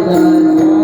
Amen.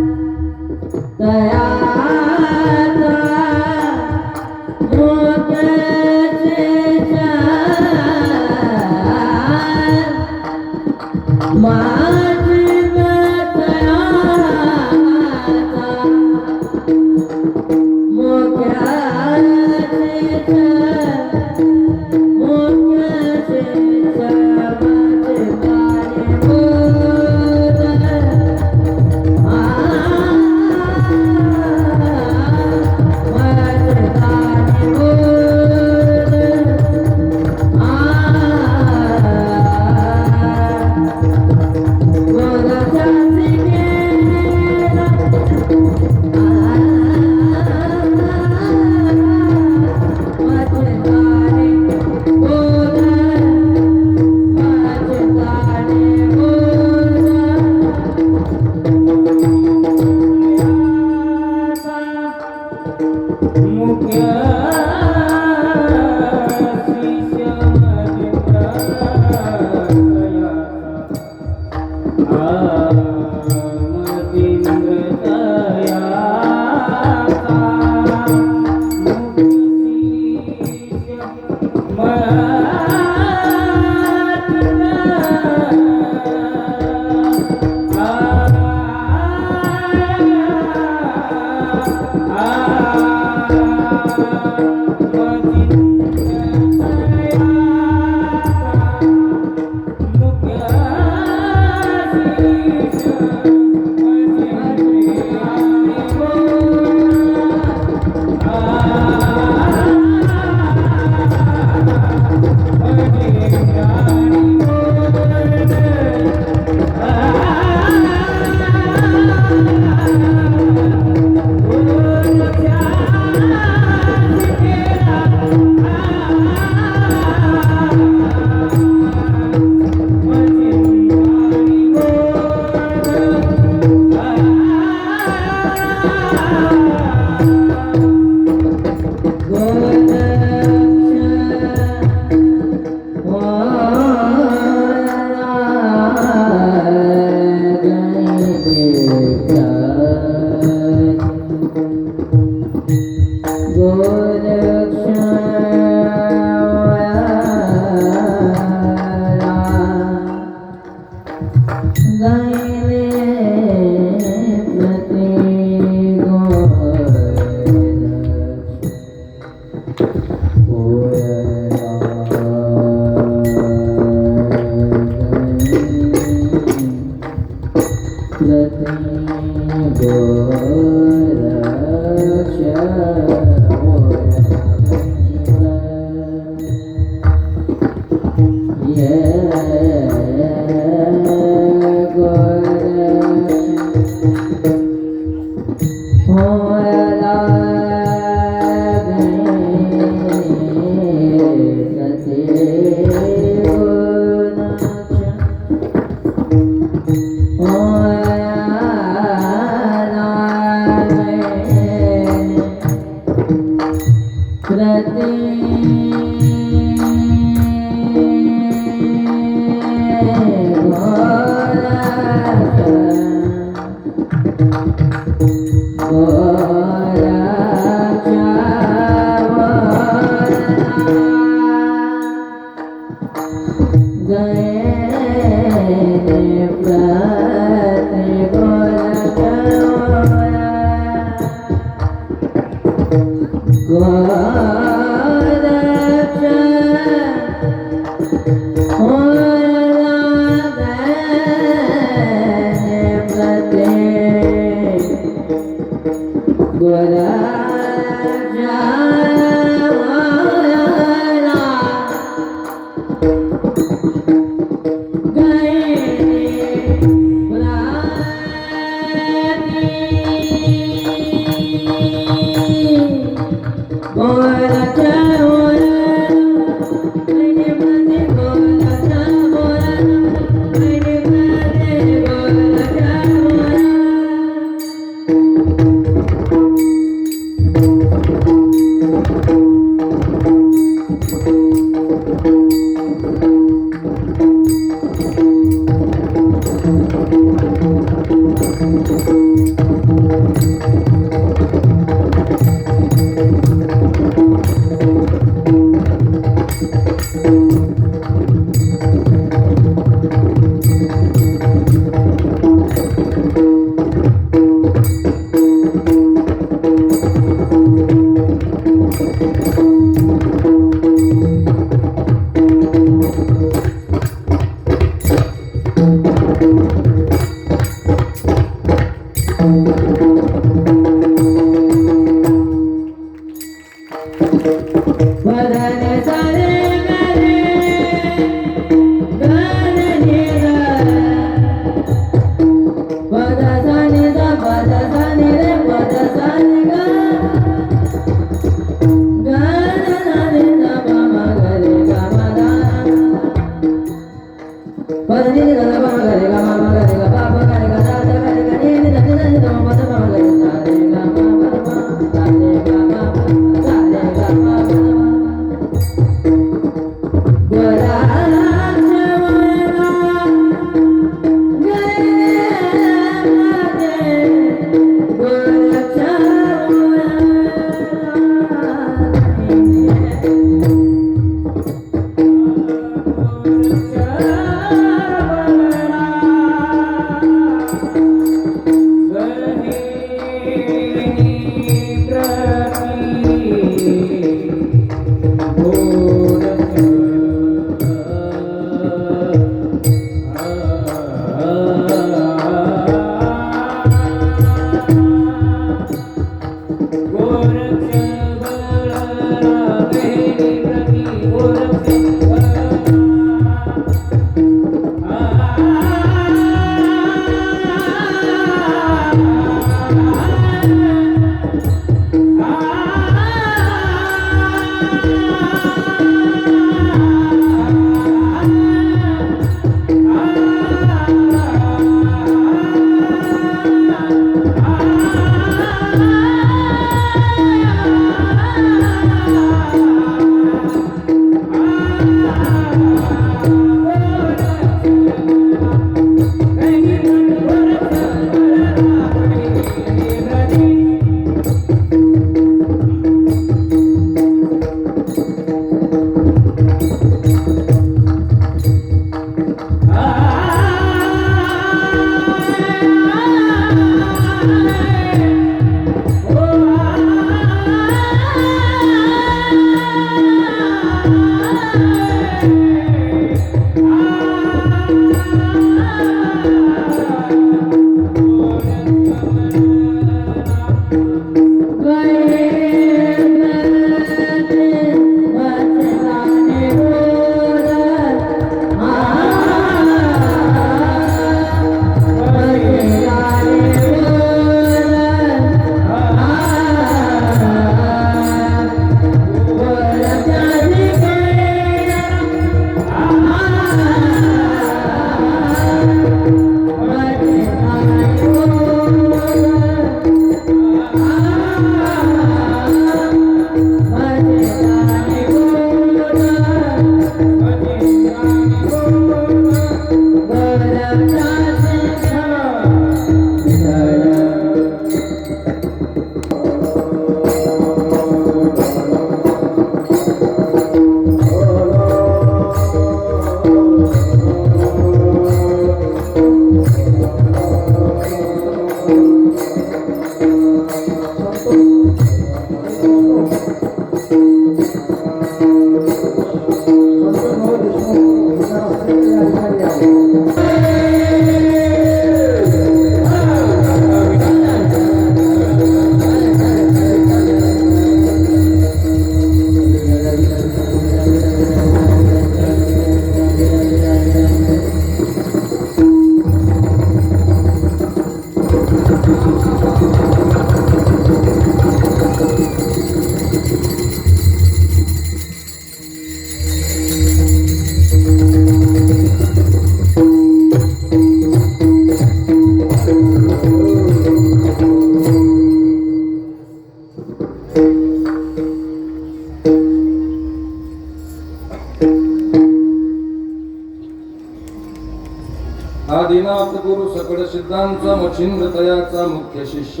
Adinath गुरु सकळ सिद्धांचा मच्छिंद्र तयाचा मुख्य शिष्य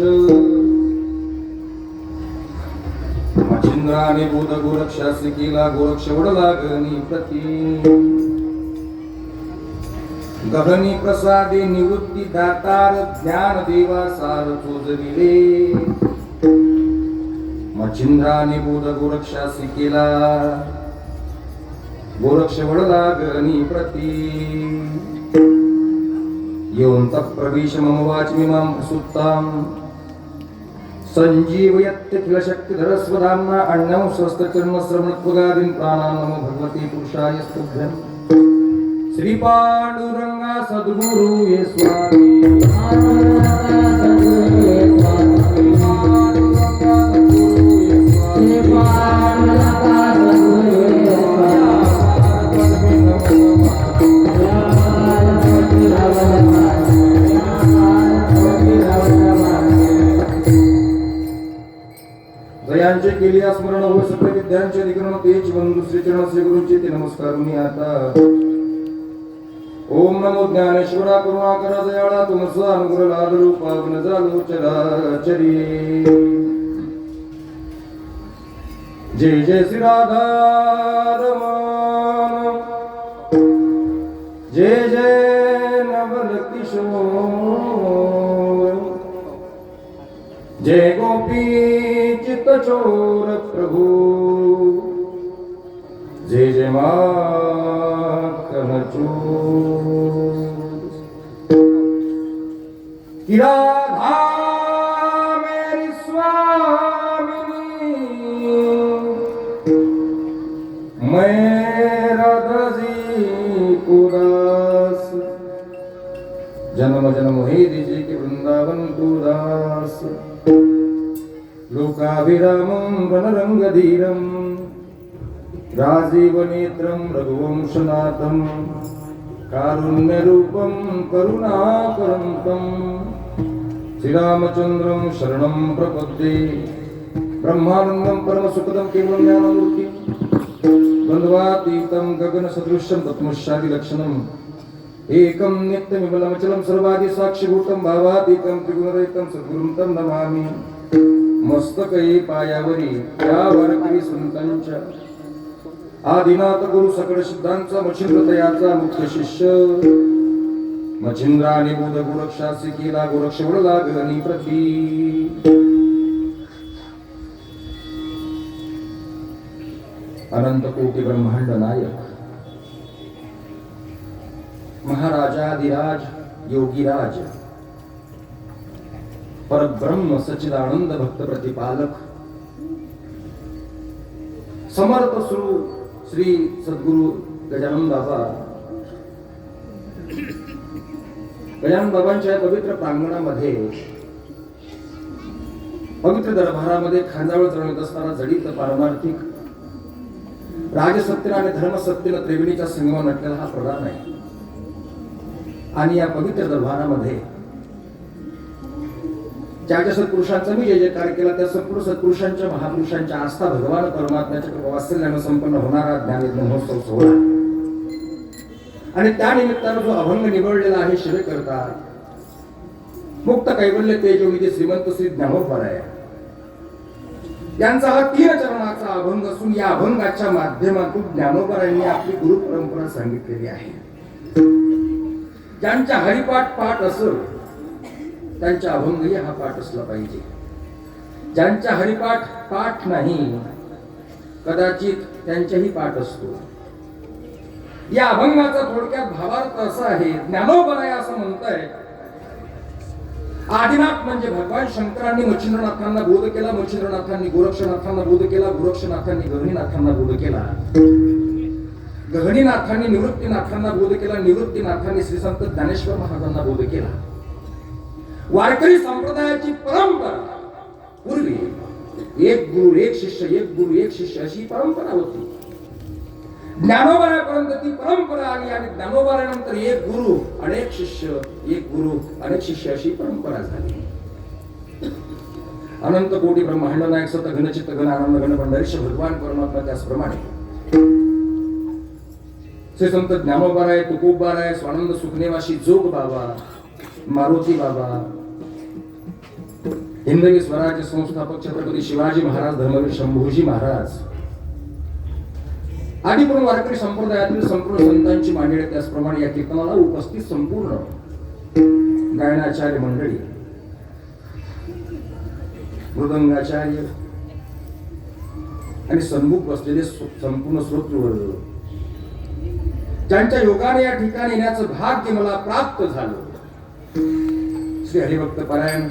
मच्छिंद्राने बुध गोरक्षासिकीला गोरक्ष वडला गहनी प्रती गहनी प्रसादे निवृत्ती दातार ज्ञान देवा सार चोजविले मच्छिंद्राने बुध गोरक्षासिकीला गोरक्ष वडला गहनी प्रती यों तप्रविश मम वाचमिमां सुत्तां संजीवयत्यखिल शक्तिधर स्वधाम्ना अन्नं स्वस्तचर्म श्रवणत्वगादीन् प्राणान् नमो भगवते पुरुषाय स्तुभ्यं श्री पांडुरंगा सद्गुरु ये स्वामी दयांचे केली स्मरण हो सकल विद्यांचे अधिकरण ते जीवन दुसरे चरण श्री गुरुचे ते नमस्कार मी आता ओम नमो ज्ञानेश्वरा करुणाकरा दयाळा तुमचा अनुग्रह लादरू पावन झालो चराचरी जय जय श्री राधा रमण जय जय नवल किशोर जय गोपी चित्त चोर प्रभु जय जय माखन चोर राधा मेरी स्वामिनी मैं राधा जी को दास जन्म जन्म हे दीजिए के वृंदावन को दास लोकाभिरामं वनरंगधीरं राजीवनेत्रं रघुवंशनाथं कारुण्यरूपं करुणाकरन्तं श्रीरामचन्द्रं शरणं प्रपद्ये ब्रह्मानन्दं परमसुखदं केवलं ज्ञानमूर्तिं द्वन्द्वातीतं गगनसदृशं तत्मशादिलक्षणम् एकं नित्यविमलमचलं सर्वादि साक्षिभूतं भावातीतं त्रिगुणरहितं सद्गुरुं तं नमामि मस्तकई पायावरी त्यावर करी संतांच्या आदिनाथ गुरु सकळ सिद्धांचा मच्छिंद्र तयाचा मुख्य शिष्य मच्छिंद्राने बुध गोरक्षासिकीला गोरक्ष वडला गहनी प्रती अनंत कोटी ब्रह्मांड नायक महाराजाधिराज योगीराज परब्रह्म सच्चिदानंद भक्त प्रतिपालक समर्थ श्री सद्गुरु गजानन बाबा गजानन बाबांच्या पवित्र प्रांगणामध्ये पवित्र दरबारामध्ये खांजावळ चढवत असताना जडित पारमार्थिक राजसत्तेने आणि धर्मसत्तेने त्रिवेणीच्या संगमावर नटलेला हा प्रधान आहे आणि या पवित्र दरबारामध्ये ज्या ज्या सत्पुरुषांचा मी जय जयकार केला त्या संपूर्ण सत्पुरुषांच्या महापुरुषांच्या आस्था भगवान परमात्म्याच्या कृपावात्सल्याने संपन्न होणारा ज्ञानयज्ञ महोत्सव सोहळा आणि त्या निमित्तानं जो अभंग निवडलेला आहे शिवे करता मुक्त कैवल्य तेजोनिधी श्रीमंत श्री ज्ञानोबराय यांचा हा 3 चरणाचा अभंग असून या अभंगाच्या माध्यमातून ज्ञानोबरायांनी आपली गुरु परंपरा सांगितलेली आहे. ज्यांच्या हरिपाठ पाठ असेल त्यांचा अभंगही हा पाठ असला पाहिजे. ज्यांच्या हरिपाठ पाठ नाही कदाचित त्यांचाही पाठ असतो. या अभंगाचा थोडक्यात भावार्थ असा आहे, ज्ञानोबराय असं म्हणताय आदिनाथ म्हणजे भगवान शंकरांनी मच्छिंद्रनाथांना बोध केला, मच्छिंद्रनाथांनी गोरक्षनाथांना बोध केला, गोरक्षनाथांनी गहनीनाथांना बोध केला, गहनीनाथांनी निवृत्तीनाथांना बोध केला, निवृत्तीनाथांनी श्री संत ज्ञानेश्वर महाराजांना बोध केला. वारकरी संप्रदायाची परंपरा पूर्वी एक गुरु एक शिष्य, एक गुरु एक शिष्य अशी परंपरा होती. ज्ञानोबरायपर्यंत ती परंपरा आली आणि ज्ञानोबरायानंतर एक गुरु अनेक शिष्य, एक गुरु अनेक शिष्य अशी परंपरा झाली. अनंत कोटी ब्रह्मांड नायक सत घन चित्त घन आनंद घन पंढरीश भगवान परमात्मा त्याचप्रमाणे श्री संत ज्ञानोबाराय तुकोबाराय स्वानंद सुखनेवाशी जोग बाबा मारुती बाबा हिंदवी स्वराज्य संस्थापक छत्रपती शिवाजी महाराज धर्मवीर शंभूजी महाराज आदिपूर्ण वारकरी संप्रदायातील संपूर्ण संतांची मांडळी त्याचप्रमाणे या कीर्तनाला उपस्थित संपूर्ण गायनाचार्य मंडळी मृदंगाचार्य आणि सन्मुख बसलेले संपूर्ण श्रोतृवर्ग ज्यांच्या योगाने या ठिकाणी येण्याचं भाग्य मला प्राप्त झालं श्री हरिभक्त परायण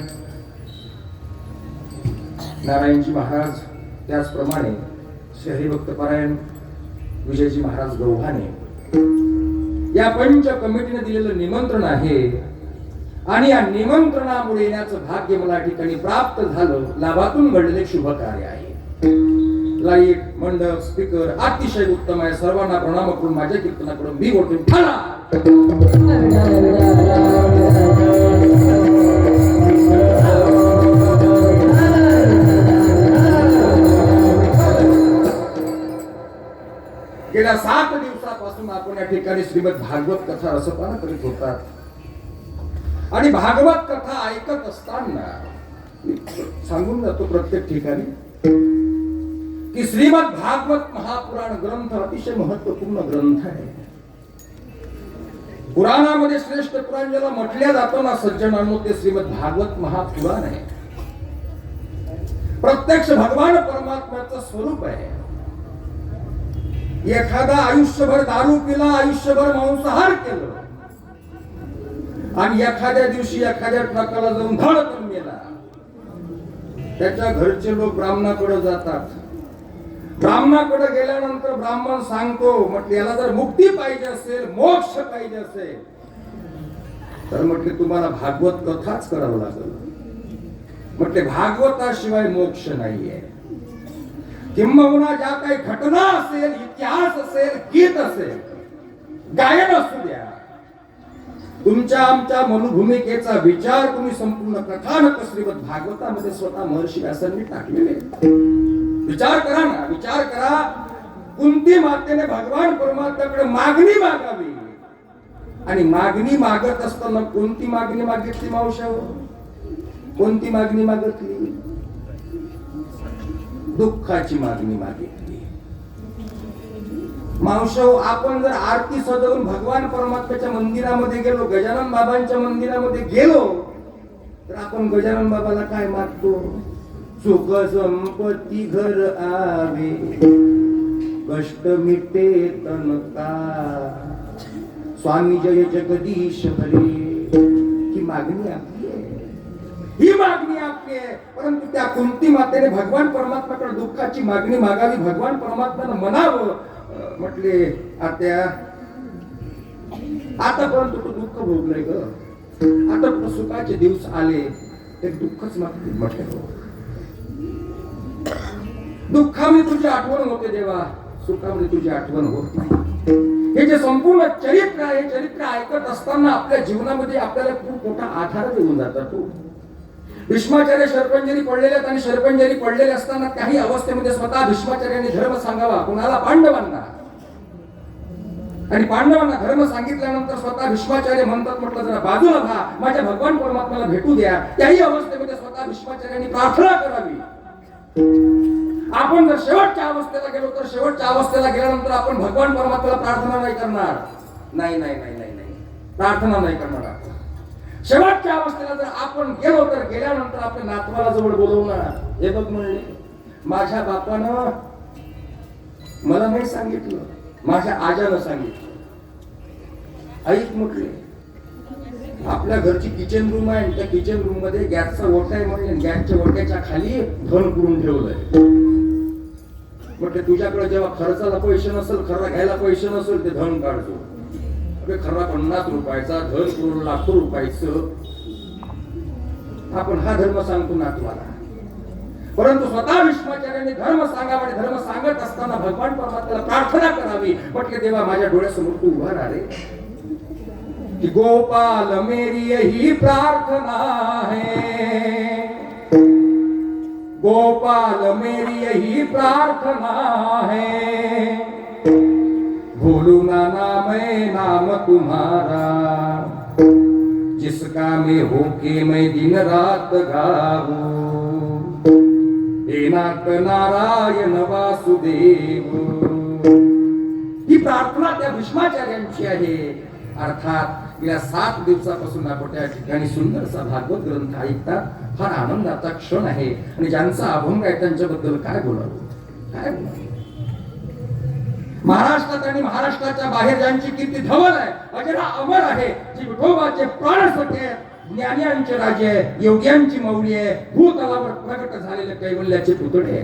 नारायणजी महाराज त्याचप्रमाणे श्री हरिभक्त परायण विजयजी महाराज गौहाने या पंच कमिटीने दिलेलं निमंत्रण आहे आणि या निमंत्रणामुळे येण्याचं भाग्य मला ठिकाणी प्राप्त झालं लाभातून घडलेले शुभ कार्य आहे लाईट मंडप स्पीकर अतिशय उत्तम आहे सर्वांना प्रणाम करून माझ्या कीर्तनाकडून मी गोठून ठाला गेल्या 7 दिवसापासून आपण या ठिकाणी श्रीमद भागवत कथा रसपान करीत होतात आणि भागवत कथा ऐकत असताना सांगून जातो प्रत्येक ठिकाणी की श्रीमद भागवत महापुराण ग्रंथ अतिशय महत्वपूर्ण ग्रंथ आहे पुराणामध्ये श्रेष्ठ पुराण ज्याला म्हटल्या जातं ना सज्जनांनो ते श्रीमद भागवत महापुराण आहे प्रत्यक्ष भगवान परमात्म्याचं स्वरूप आहे एखादा आयुष्यभर दारू पिला आयुष्यभर मांसाहार केलं आणि एखाद्या दिवशी एखाद्या ट्रकाला जाऊन धडकन मेला त्याच्या घरचे लोक ब्राह्मणाकडे जातात ब्राह्मणाकडे गेल्यानंतर ब्राह्मण सांगतो म्हटले याला जर मुक्ती पाहिजे असेल मोक्ष पाहिजे असेल तर म्हटले तुम्हाला भागवत कथाच करावं लागेल म्हटले भागवताशिवाय मोक्ष नाहीये किंबहुना ज्या काही घटना असेल इतिहास असेल गीत असेल गायन असू द्या तुमच्या आमच्या मनोभूमिकेचा विचार तुम्ही संपूर्ण कथानक श्रीमद भागवतामध्ये स्वतः महर्षी व्यासांनी टाकलेले विचार करा ना विचार करा कुंती मातेने भगवान परमात्म्याकडे मागणी मागावी आणि मागणी मागत असताना कोणती मागणी मागितली मावशा कोणती मागणी मागितली दुःखाची मागणी मागितली मावशो आपण जर आरती सजवून भगवान परमात्म्याच्या मंदिरामध्ये गेलो गजानन बाबांच्या मंदिरामध्ये गेलो तर आपण गजानन बाबाला काय मागतो सुख संपत्ती घर आवे कष्ट मिटे तनका स्वामी जय जगदीश हरे ही मागणी आपली आहे ही मागणी आपली आहे परंतु त्या कुंती मातेने भगवान परमात्म्याकडे दुःखाची मागणी मागावी भगवान परमात्म्यानं म्हणावं म्हटले आत्या आतापर्यंत तू दुःख भोगलंय ग आता सुखाचे दिवस आले ते दुःखच मागतील म्हटले दुःखामध्ये तुझी आठवण होते देवा सुखामध्ये तुझी आठवण होत नाही हे जे संपूर्ण चरित्र आहे चरित्र ऐकत असताना आपल्या जीवनामध्ये आपल्याला खूप मोठा आधार देऊन जातात तो भीष्माचार्य शर्पंजरी पडलेले आहेत आणि शर्पंजरी पडलेले असताना काही अवस्थेमध्ये स्वतः भीष्माचार्यांनी धर्म सांगावा कुणाला पांडवांना आणि पांडवांना धर्म सांगितल्यानंतर स्वतः भीष्माचार्य म्हणतात म्हटलं जरा बाजूला व्हा माझ्या भगवान परमात्म्याला भेटू द्या त्याही अवस्थेमध्ये स्वतः भीष्माचार्यांनी प्रार्थना करावी आपण जर शेवटच्या अवस्थेला गेलो तर शेवटच्या अवस्थेला गेल्यानंतर आपण भगवान परमात्म्याला प्रार्थना नाही करणार नाही प्रार्थना नाही करणार आपण शेवटच्या अवस्थेला जर आपण गेलो तर गेल्यानंतर आपल्या नातवाला जवळ बोलवणार हे बघ म्हणले माझ्या बापानं मला नाही सांगितलं माझ्या आजानं सांगितलं ऐक म्हटले आपल्या घरची किचन रूम आहे त्या किचन रूम मध्ये गॅसचा ओटा आहे म्हणजे गॅसच्या ओट्याच्या खाली धन करून ठेवलंय म्हटले तुझ्याकडे जेव्हा खर्चाला पैसे नसेल खर्चा घ्यायला पैसे नसेल ते धन काढतो खरा 50 रुपयाचा धन करून लाखो रुपयाचं आपण हा धर्म सांगतो नातवाला परंतु स्वतः भीष्माचार्यांनी धर्म सांगावा आणि धर्म सांगत असताना भगवान परमात्म्याला प्रार्थना करावी म्हटले देवा माझ्या डोळ्यासमोर तू उभा राहिले कि गोपाल मेरी यही प्रार्थना है गोपाल मेरी यही प्रार्थना है, भूलू ना नाम नाम तुम्हारा, जिसका मैं होके मैं दिन रात गाऊं, हे नाथ नारायण वासुदेव. ही प्रार्थना त्या भीष्माचार्यांची आहे. अर्थात गेल्या 7 दिवसापासून आपण त्या ठिकाणी सुंदरसा भागवत ग्रंथ ऐकतात. फार आनंदाचा क्षण आहे. आणि ज्यांचा अभंग आहे त्यांच्याबद्दल काय बोलावं, काय बोलावं. महाराष्ट्रात आणि महाराष्ट्राच्या बाहेर ज्यांची कीर्ती धवल आहे, अजरा अमर आहे, जी विठोबाचे प्राणसखे, ज्ञानियांचे राजे, योग्यांची मौली आहे, भूतलावर प्रगट झालेले कैवल्याचे पुतळे.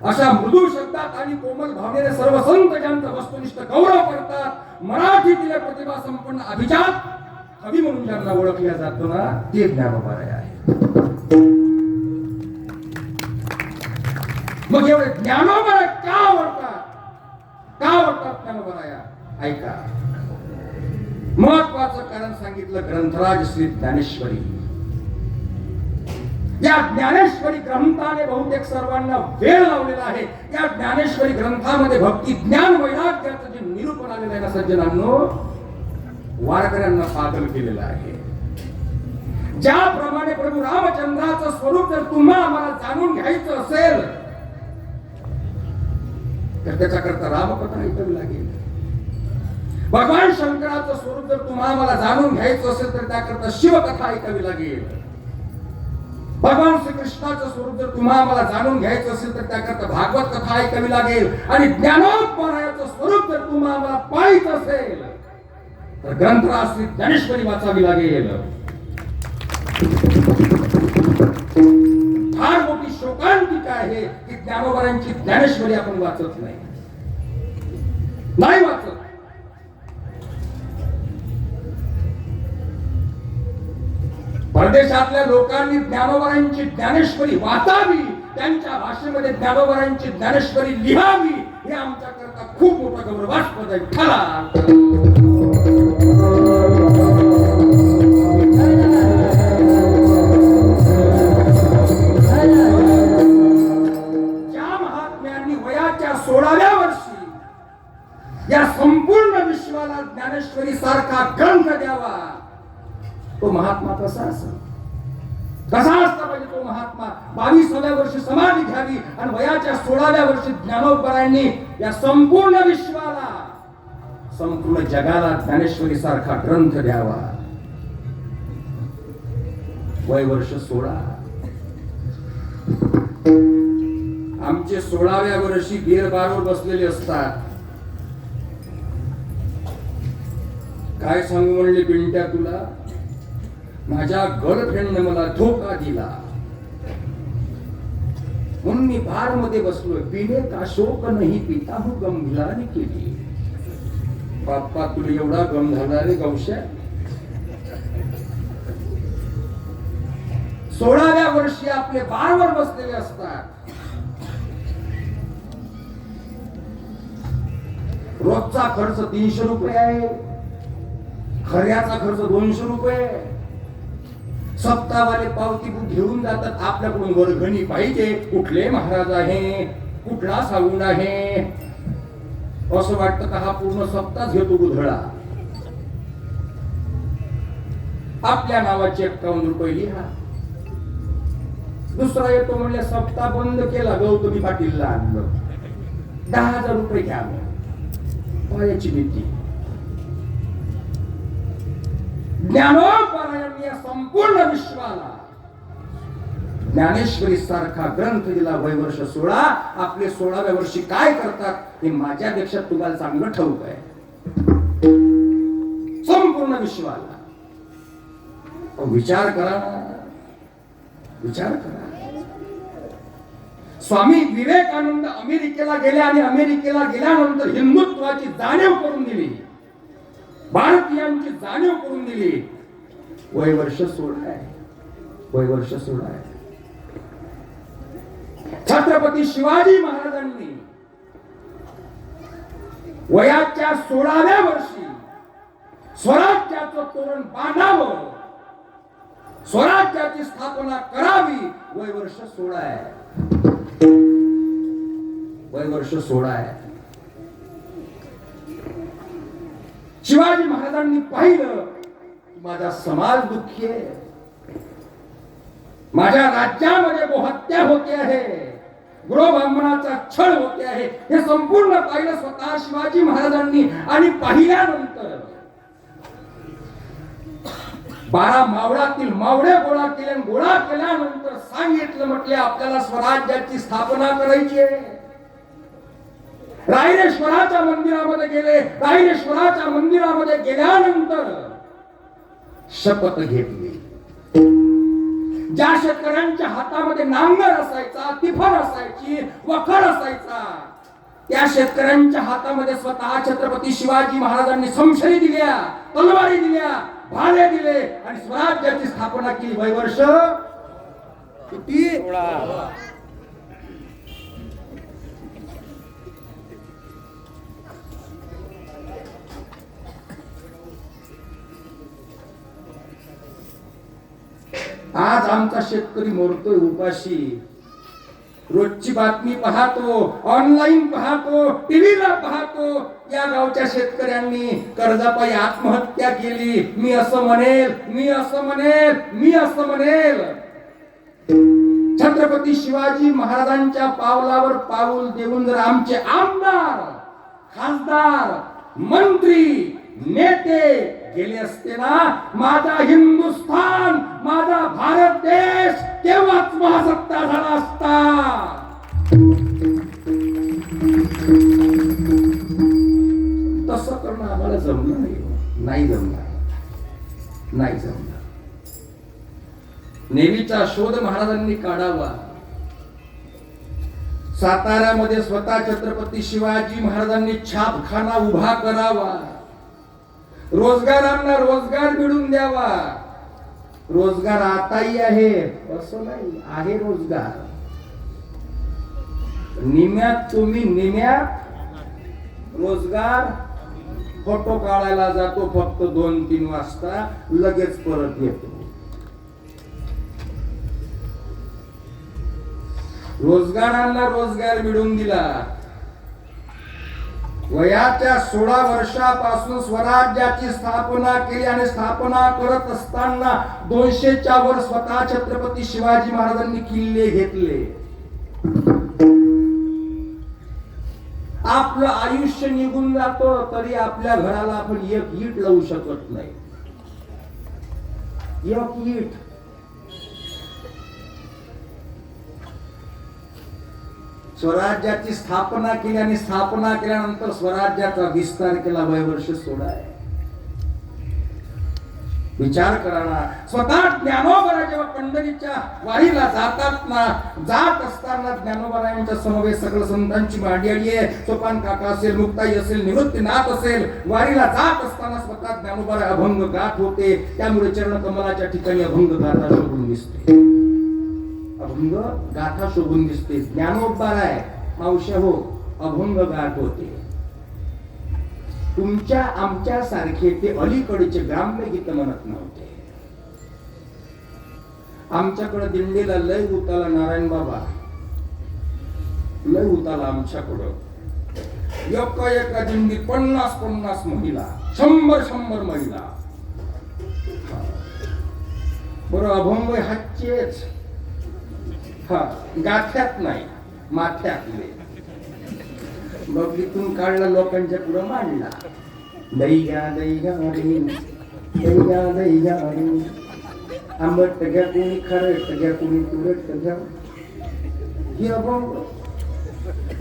अशा मृदू शब्दात आणि कोमल भावनेने सर्व संत ज्यांचा वस्तुनिष्ठ गौरव करतात, मराठीतील प्रतिभा संपन्न अभिजात कवी म्हणून ज्यांना ओळखल्या जातो ना, ते ज्ञानोबाराय आहे. मग एवढे ज्ञानोबाराय का आवडतात, का आवडतात ज्ञानोबाराया? ऐका, महत्वाचं कारण सांगितलं. ग्रंथराज श्री ज्ञानेश्वरी. या ज्ञानेश्वरी ग्रंथाने बहुतेक सर्वांना वेळ लावलेला आहे. या ज्ञानेश्वरी ग्रंथामध्ये भक्ती ज्ञान वैराग्याचं जे निरूपण आलेलं आहे ना सज्जनांनो, वारकऱ्यांना पागल केलेलं आहे. ज्याप्रमाणे प्रभू रामचंद्राचं स्वरूप जर तुम्हाला आम्हाला जाणून घ्यायचं असेल तर त्याच्याकरता रामकथा ऐकावी लागेल. भगवान शंकराचं स्वरूप जर तुम्हाला आम्हाला जाणून घ्यायचं असेल तर त्याकरता शिवकथा ऐकावी लागेल. भगवान श्रीकृष्णाचं स्वरूप जर तुम्हाला आम्हाला जाणून घ्यायचं असेल तर त्याकरता भागवत कथा ऐकावी लागेल. आणि ज्ञानोबरायाचं स्वरूप जर तुम्हाला आम्हाला पाहायचं असेल तर ग्रंथराज श्री ज्ञानेश्वरी वाचावी लागेल. फार मोठी शोकांतिका आहे की ज्ञानोबरायांची ज्ञानेश्वरी आपण वाचत नाही, नाही वाचत. परदेशातल्या लोकांनी ज्ञानोबरायांची ज्ञानेश्वरी वाचावी, त्यांच्या भाषेमध्ये ज्ञानोबरायांची ज्ञानेश्वरी लिहावी, हे आमच्याकरता खूप मोठा गौरवास्पद आहे. ज्या महात्म्यांनी वयाच्या 16व्या वर्षी या संपूर्ण विश्वाला ज्ञानेश्वरी सारखा ग्रंथ द्यावा, तो महात्मा कसा असेल, कसा असता पाहिजे तो महात्मा. 22व्या वर्षी समाधी घ्यावी आणि वयाच्या 16व्या वर्षी ज्ञानोबरायांनी या संपूर्ण विश्वाला, संपूर्ण जगाला ज्ञानेश्वरी सारखा ग्रंथ द्यावा. वय वर्ष 16. आमचे 16व्या वर्षी बीरबारवर बसलेले असतात. काय सांगू म्हणले पिंट्या तुला, माझ्या गर्लफ्रेंडने मला धोका दिला म्हणून मी बार मध्ये बसलोय. पिणे का शोक नाही पिता हूं गंभीराने केली. बाप्पा तुला एवढा गम झाला रे गौश्या. 16व्या वर्षी आपले बारवर बसलेले असतात. रोजचा खर्च 300 रुपये आहे, खऱ्याचा खर्च 200 रुपये. सप्ताहवाले पावती बुक घेऊन जातात. आपल्याकडून वर्गणी पाहिजे, कुठले महाराज आहे, कुठला सावून आहे. असं वाटतं का हा पूर्ण सप्ताह घेतो गुधळा. आपल्या नावाचे 51 रुपये लिहा. दुसरा येतो म्हणले सप्ताह बंद केला, गौतमी पाटीलला आणलं, 10,000 रुपये घ्या. पायाची भीती. ज्ञानोबरायांनी या संपूर्ण विश्वाला ज्ञानेश्वरी सारखा ग्रंथ दिला. वय वर्ष 16. आपले 16व्या वर्षी काय करतात हे माझ्यापेक्षा तुम्हाला चांगलं ठाऊक आहे. संपूर्ण विश्वाला विचार करा, विचार करा. स्वामी विवेकानंद अमेरिकेला गेले आणि अमेरिकेला गेल्यानंतर हिंदुत्वाची जाणीव करून दिली, भारतीयांची जाणीव करून दिली. वय वर्ष 16 आहे, वय वर्ष 16 आहे. छत्रपती शिवाजी महाराजांनी वयाच्या 16व्या वर्षी स्वराज्याचं तोरण बांधावं स्वराज्याची स्थापना करावी. वय वर्ष 16 आहे. वय वर्ष 16 आहे. शिवाजी महाराजांनी पाहिलं माझा समाज दुःखी आहे, माझ्या राज्यामध्ये गोहत्या होते आहे, गृहब्राह्मणाचा छळ होते आहे. हे संपूर्ण पाहिलं स्वतः शिवाजी महाराजांनी. आणि पाहिल्यानंतर 12 मावळातील मावळे गोळा केले. गोळा केल्यानंतर सांगितलं, म्हटले आपल्याला स्वराज्याची स्थापना करायची आहे. रायरेश्वराच्या मंदिरामध्ये गेले. रायरेश्वराच्या मंदिरामध्ये गेल्यानंतर शपथ घेतली. ज्या शेतकऱ्यांच्या हातामध्ये नांगर असायचा, तिफर असायची, वखर असायचा, त्या शेतकऱ्यांच्या हातामध्ये स्वतः छत्रपती शिवाजी महाराजांनी समशरी दिल्या, तलवारी दिल्या, भाले दिले आणि स्वराज्याची स्थापना केली. वय वर्ष किती? 16. आज आमचा शेतकरी मरतोय उपाशी. रोजची बातमी पाहतो, ऑनलाईन पाहतो, टीव्हीला पाहतो. या गावच्या शेतकऱ्यांनी कर्जापायी आत्महत्या केली. मी असं म्हणेल, मी असं म्हणेल, मी असं म्हणेल. छत्रपती शिवाजी महाराजांच्या पावलावर पाऊल देऊन जर आमचे आमदार, खासदार, मंत्री, नेते गेले असते ना, माझा हिंदुस्थान, माझा भारत देश तेव्हाच महासत्ता झाला असता. तसं करणं आम्हाला जमलं नाही. नाही जमणार, नाही जमणार. नेव्हीचा शोध महाराजांनी काढावा. साताऱ्यामध्ये स्वतः छत्रपती शिवाजी महाराजांनी छापखाना उभा करावा. रोजगारांना रोजगार मिळून द्यावा. रोजगार आताही आहे असं नाही, आहे रोजगार. निम्यात तुम्ही निम्यात रोजगार. फोटो काढायला जातो फक्त 2-3 वाजता, लगेच परत येतो. रोजगारांना रोजगार मिळून दिला. वयाच्या 16 वर्षापासून स्वराज्याची स्थापना केली आणि स्थापना करत असताना 200च्या वर स्वतः छत्रपती शिवाजी महाराजांनी किल्ले घेतले. आपलं आयुष्य निघून जातो तरी आपल्या घराला आपण एक ईट लावू शकत नाही. एक ईट. स्वराज्याची स्थापना केली आणि स्थापना केल्यानंतर स्वराज्याचा विस्तार केला. वय वर्ष 16 आहे. विचार करा ना. स्वतः ज्ञानोबा जेव्हा पंढरीच्या वारीला जात असताना ज्ञानोबारायांच्या समवेत सगळं संतांची मांडी आहे. सोपान काका असेल, मुक्ताई असेल, निवृत्तीनाथ असेल, वारीला जात असताना स्वतः ज्ञानोबा अभंग गात होते. त्यामुळे चरणकमलाच्या ठिकाणी अभंग गाथा शोभून दिसते. अभंग गाथा शोभून दिसते. ज्ञानोबाराय मावश्या हो अभंग गात होते. तुमच्या आमच्या सारखे ते अलीकडचे ग्राम्य गीत म्हणत नव्हते. आमच्याकडे दिंडीला लय उताला नारायण बाबा, लय उताला आमच्याकडं. एका दिंडीत 50 महिला, 100 महिला. बरं अभंग हातचेच, हा गाठ्यात नाही, माथ्यातले. मग इथून काढला, लोकांच्या पुढे मांडला. दैया दैया रे, दैया दैया रे, आंबट घ्या कोणी, खारट घ्या कोणी, तुरट घ्या. हे अभंग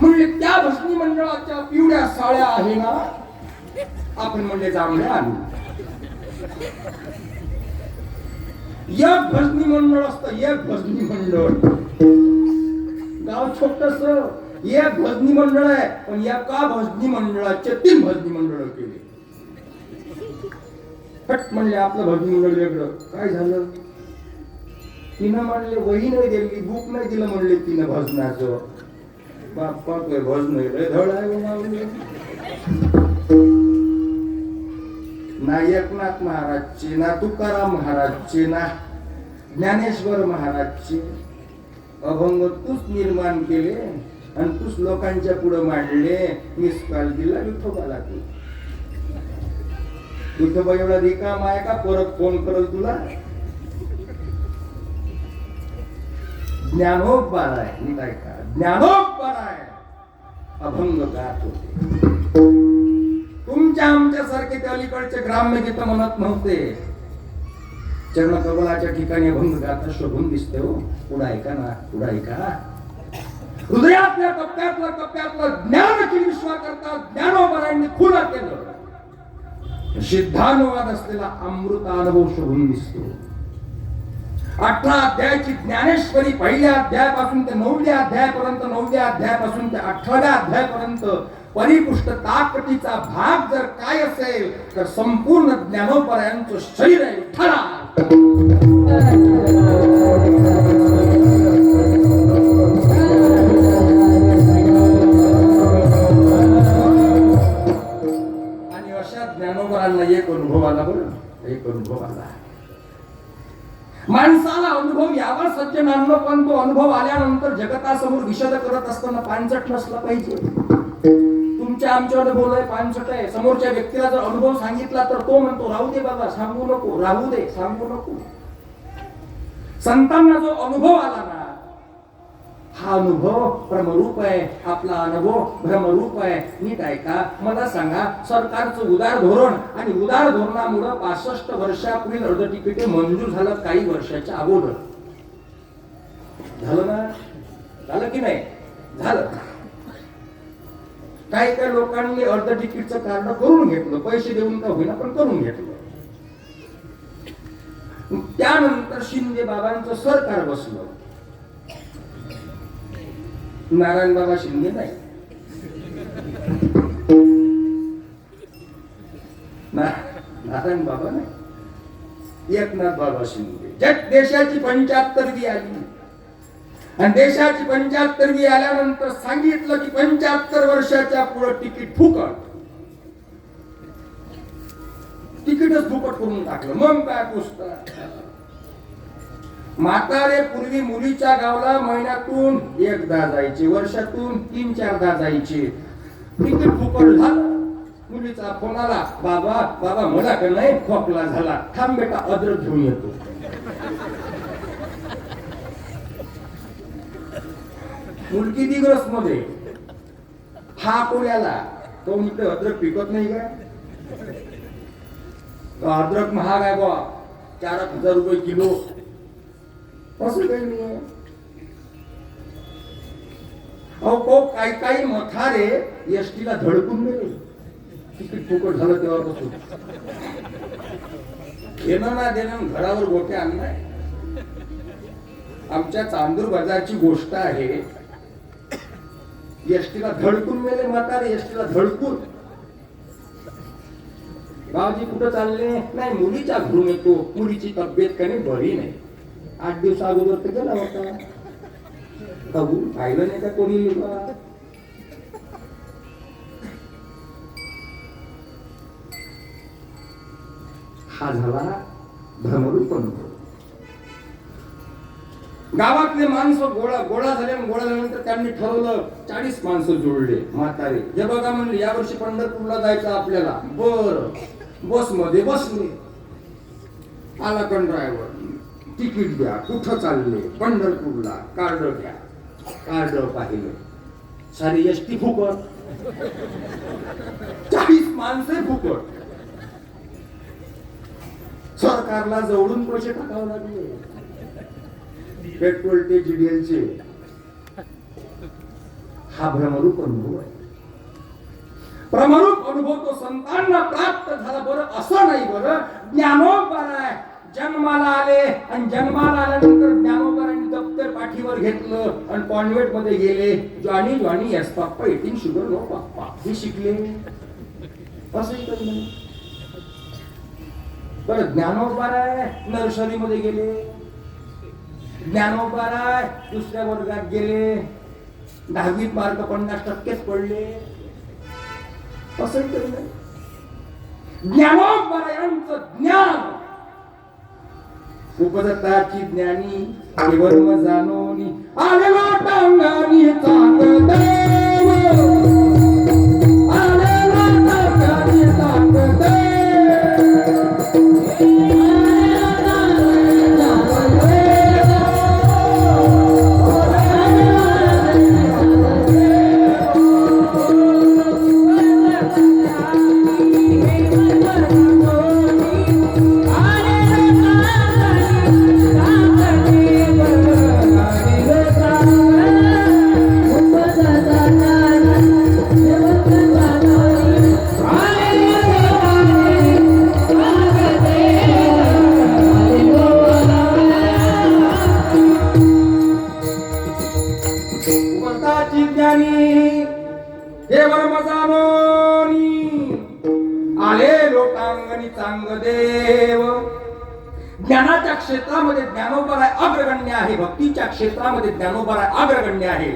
म्हणले त्या भस्मी मंडळाच्या पिवळ्या साड्या आहे ना, आपण म्हणले जांभळ्या आणू. एक भजनी मंडळ असतं, एक भजनी मंडळ. गाव छोटस, एक भजनी मंडळ आहे, पण एका भजनी मंडळाचे 3 भजनी मंडळ केले. फट म्हणले आपलं भजनी मंडळ वेगळं. काय झालं? तिनं म्हणले वही नाही दिली, बुक नाही दिलं म्हणले तिनं भजनाचं. बाप्पा काय भजन धड आहे ना. एकनाथ महाराजचे ना, तुकाराम महाराजचे ना, ज्ञानेश्वर महाराजचे अभंग तूच निर्माण केले आणि तूच लोकांच्या पुढे मांडले. मिस कॉल दिला विठोबाला. तू विठोबा एवढा रिकाम आहे का परत फोन करल तुला? ज्ञानोबबार आहे. मी काय का ज्ञानोबबार आहे. अभंग गात होते. तुमच्या आमच्या सारखे त्या अलीकडचे ग्राम्य गीत म्हणत नव्हते. चरण कमलाच्या ठिकाणी अभंग गाता शोभून दिसते. हो पुढे ऐका ना, पुढे ऐका. हृदयातल्या कप्प्यातलं ज्ञान विश्वास करता ज्ञानोबरायांनी खुला केलं. सिद्धानुवाद असलेला अमृतानुभव शोभून दिसतो. 18 अध्यायाची ज्ञानेश्वरी पहिल्या अध्यायापासून ते 9व्या अध्यायापर्यंत, 9व्या अध्यायापासून ते 18व्या अध्यायापर्यंत परिपुष्ट ताकदीचा भाग जर काय असेल तर संपूर्ण ज्ञानोबरायांचं शरीर आहे. ठरा आणि अशा ज्ञानोबरांना एक अनुभव आला. बरं एक अनुभव आला. माणसाला अनुभव यावा सज्जनांनो, पण तो अनुभव आल्यानंतर जगतासमोर विशद करत असताना पांचट नसला पाहिजे. तुमच्या आमच्या अनुभव आहे पांचट आहे. समोरच्या व्यक्तीला जर अनुभव सांगितला तर तो म्हणतो राहू दे बाबा, सांगू नको, राहू दे, सांगू नको. संतांना जो अनुभव आला ना, हा अनुभव ब्रह्मरूप आहे. आपला अनुभव ब्रह्मरूप आहे. नीट ऐका. मला सांगा, सरकारचं उदार धोरण आणि उदार धोरणामुळे 65 वर्षापूर्वी अर्ध तिकीट मंजूर झालं काही वर्षाच्या अगोदर. झालं ना? झालं की नाही? झालं. काही काही लोकांनी अर्ध तिकीटचं कार्ड करून घेतलं, पैसे देऊन का होईना पण करून घेतलं. त्यानंतर शिंदे बाबांचं सरकार बसलं. नारायण बाबा शिंदे नाही, नारायण बाबा नाही, एकनाथ बाबा शिंदे. ज्या देशाची 75वी आली आणि देशाची 75वी आल्यानंतर सांगितलं की 75 वर्षाच्या पुढे तिकीट फुकट. तिकीटच फुकट करून टाकलं. मग काय पुस्तक. म्हातारे पूर्वी मुलीच्या गावाला महिन्यातून एकदा जायचे, वर्षातून 3-4दा जायचे. तिकीट फुकट झालं. मुलीचा फोन आला, बाबा बाबा मला का नाही खोकला झाला, थांब बेटा अद्रक घेऊन येतो. मुलगी दिग्रस मध्ये, हा कोल्याला, तो इकडे अद्रक पिकत नाही का? अद्रक महाग आहे बा, 4,000 रुपये किलो. असं काही नाही. अहो काही काही मथारे एसटीला धडकून गेले. तिकीट फुकट झालं तेव्हापासून घेणं ना देणं घरावर गोटे आणलाय. आमच्या चांदूर बाजारची गोष्ट आहे. एसटीला धडकून गेले म्हातारे, एसटीला धडकून. बाबाजी कुठं चालले? नाही मुलीच्या घरून येतो, मुलीची तब्येत काही बरी नाही. 8 दिवस अगोदर तर गेला होता. पाहिलं नाही का कोणी? हा झाला भ्रमरूप अनुभव. गावातले माणसं गोळा झाल्यानंतर त्यांनी ठरवलं 40 माणसं जोडले म्हातारे. हे बघा म्हणले यावर्षी पंढरपूरला जायचं आपल्याला. बर बस मध्ये बसले. आला कंड्रायव्हर, तिकीट द्या. कुठं चालले? पंढरपूरला. कार्ड द्या. कार्ड पाहिलं, सारी एसटी फुकट, 40 माणसे फुकट. सरकारला जवळून पैसे टाकावे लागले, पेट्रोल ते जीडीएलचे. हा भ्रमरूप अनुभव आहे. भ्रमरूप अनुभव तो संतांना प्राप्त झाला. बरं असं नाही, बरं ज्ञानोबा आहे. जन्माला आले आणि जन्माला आल्यानंतर ज्ञानोबारांनी दप्तर पाठीवर घेतलं आणि कॉन्व्हेंट मध्ये गेले. जॉनी जॉनी यस पप्पा इटिंग शुगर नो पप्पा हे शिकले. असंही काही नाही. बरं ज्ञानोबाराय नर्सरी मध्ये गेले, ज्ञानोबाराय दुसऱ्या वर्गात गेले, 10वीत मार्क 50% पडले. असंही काही नाही. ज्ञानोबारायांचं ज्ञान उपजताची ज्ञानी केवळ जाणोनी आलेला टांगानी चांग देव आलेला टांगानी चांग ज्ञानी देवर मजानोनी आले लोटांगणी चांग देव. ज्ञानाच्या क्षेत्रामध्ये ज्ञानोबराय अग्रगण्य आहे, भक्तीच्या क्षेत्रामध्ये ज्ञानोबराय अग्रगण्य आहे.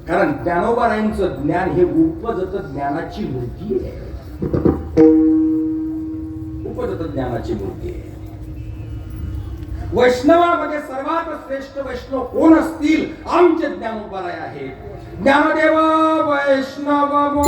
कारण ज्ञानोबरायांचं ज्ञान हे उपजत ज्ञानाची मूर्ती आहे, उपजत ज्ञानाची मूर्ती आहे. वैष्णवामध्ये सर्वात श्रेष्ठ वैष्णव कोण असतील? आमचे ज्ञानोबराय आहेत. ज्ञानदेव वैष्णव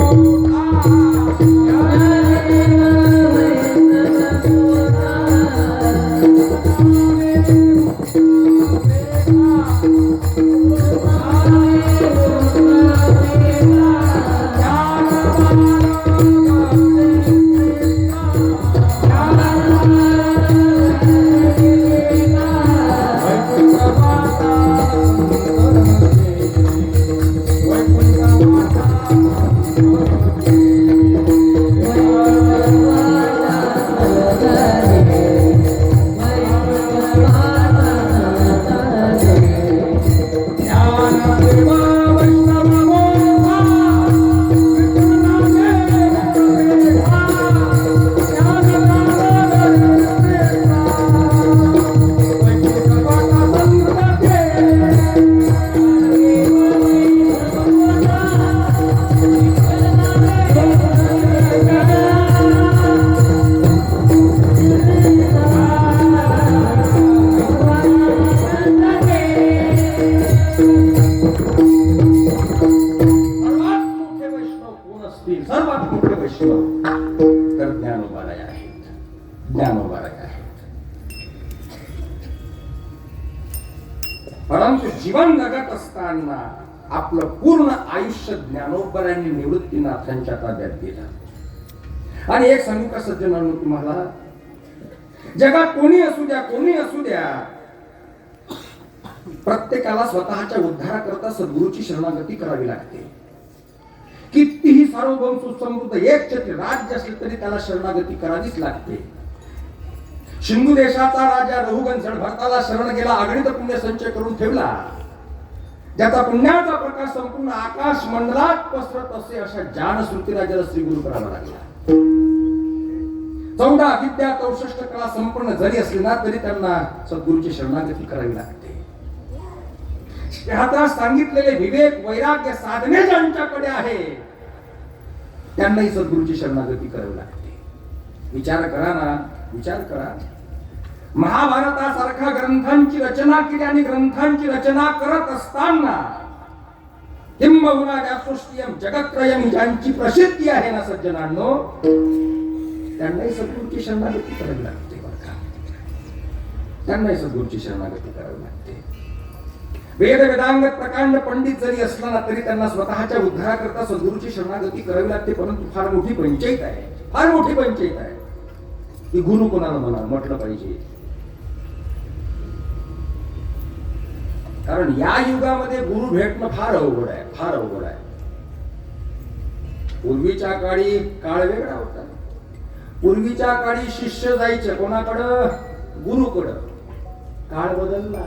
परंतु जीवन जगत असताना आपलं पूर्ण आयुष्य ज्ञानोबरायांनी निवृत्तीनाथांच्या ताब्यात दिलं. आणि एक सांगू का सज्जनांनो तुम्हाला, जगात कोणी असू द्या, कोणी असू द्या, प्रत्येकाला स्वतःच्या उद्धाराकरता सद्गुरूची शरणागती करावी लागते. कितीही सार्वभौम सुसमृद्ध एक छत्र राज्य असले तरी त्याला शरणागती करावीच लागते. सिंधू देशाचा राजा रघुगंजड भरताला शरण गेला, अगणित पुण्य संचय करून ठेवला. ज्याचा पुण्याचा प्रकाश संपूर्ण आकाश मंडलात पसरत असे अशा जान श्रुती राजाला श्री गुरु करावा लागला. 14 विद्या 64 कला संपूर्ण जरी असली ना तरी त्यांना सद्गुरूची शरणागती करावी लागते. आता सांगितलेले विवेक वैराग्य साधने ज्यांच्याकडे आहे त्यांनाही सद्गुरूची शरणागती करावी लागते. विचार करा ना, विचार करा. महाभारतासारख्या ग्रंथांची रचना केली आणि ग्रंथांची रचना करत असताना किंबहुना व्यासोष्टियम जगत्त्रयम ज्यांची प्रसिद्धी आहे ना सज्जनांनो, त्यांनाही सद्गुरूची शरणागती करावी लागते. त्यांनाही सद्गुरूची शरणागती करावी लागते. वेद वेदांग प्रकांड पंडित जरी असला ना तरी त्यांना स्वतःच्या उद्धाराकरता सद्गुरूची शरणागती करावी लागते. परंतु फार मोठी पंचायत आहे, फार मोठी पंचायत आहे की गुरु कोणाला म्हटलं पाहिजे. कारण या युगामध्ये गुरु भेटणं फार अवघड आहे, फार अवघड आहे. पूर्वीच्या काळी काळ वेगळा होता. पूर्वीच्या काळी शिष्य जायचे कोणाकडं? गुरुकडं. काळ बदलला.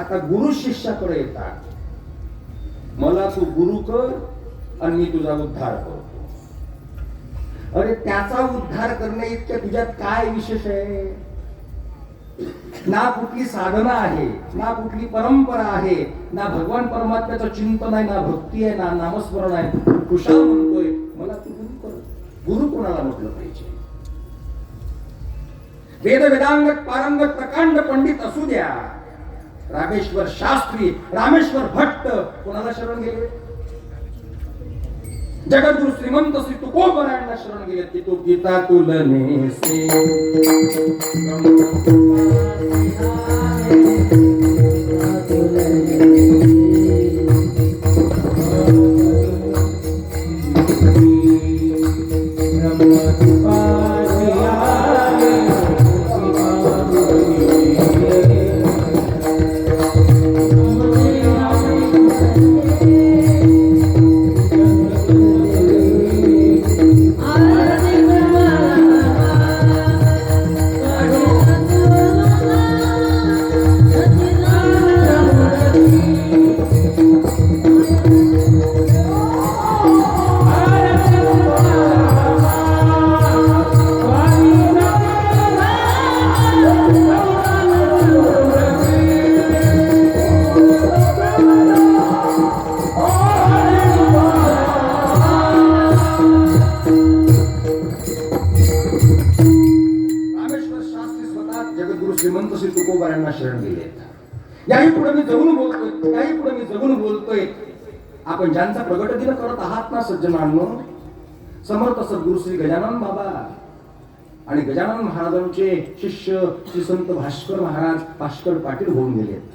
आता गुरु शिष्याकडे येतात. मला तू गुरु कर आणि मी तुझा उद्धार करतो. अरे त्याचा उद्धार करणे इतक्या तुझ्यात काय विशेष आहे? ना कुठली साधना आहे, ना कुठली परंपरा आहे, ना भगवान परमात्म्याचं चिंतन आहे, ना भक्ती आहे, ना नामस्मरण आहे. कुशाल म्हणतोय मला तू गुरु कर. गुरु कोणाला म्हटलं पाहिजे? वेद वेदांगत पारंगत प्रकांड पंडित असू द्या, रामेश्वर शास्त्री, रामेश्वर भट्ट कोणाला शरण गेले? जगद्गुरु श्रीमंत श्री तुकोबरायांना शरण गेले. की तो गीता तुलने से श्रीमंत श्री तुकोबारायांना शरण गेले. याही पुढे मी जगून बोलतोय. आपण ज्यांचा प्रगट दिन करत आहात ना सज्जनांनो, समर्थ सद्गुरु श्री गजानन बाबा आणि गजानन महाराजांचे शिष्य श्री संत भास्कर महाराज भास्कर पाटील होऊन गेलेत.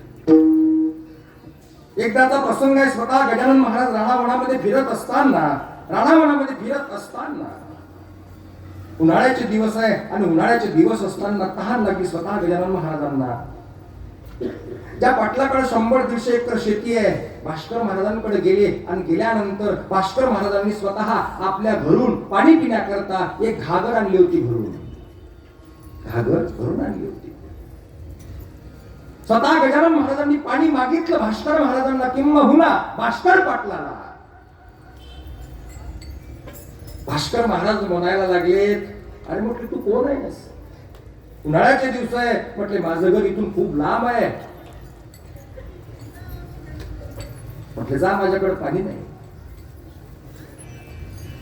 एकदाचा प्रसंग आहे. स्वतः गजानन महाराज राणावनामध्ये फिरत असताना उन्हाळ्याचे दिवस आहे आणि उन्हाळ्याचे दिवस असताना तहान लागली स्वतः गजानन महाराजांना. ज्या पाटलाकडे 100-150 एकर शेती आहे, भास्कर महाराजांकडे गेले आणि गेल्यानंतर भास्कर महाराजांनी स्वतः आपल्या घरून पाणी पिण्याकरता एक घागर आणली होती. घरून आणली होती. स्वतः गजानन महाराजांनी पाणी मागितलं भास्कर महाराजांना, किंबहुना भास्कर पाटलाला. भास्कर महाराज म्हणायला लागलेत, अरे म्हटले तू कोण आहेस? उन्हाळ्याचे दिवस आहे. म्हटले माझं घर इथून खूप लांब आहे. म्हटले जा, माझ्याकडे पाणी नाही.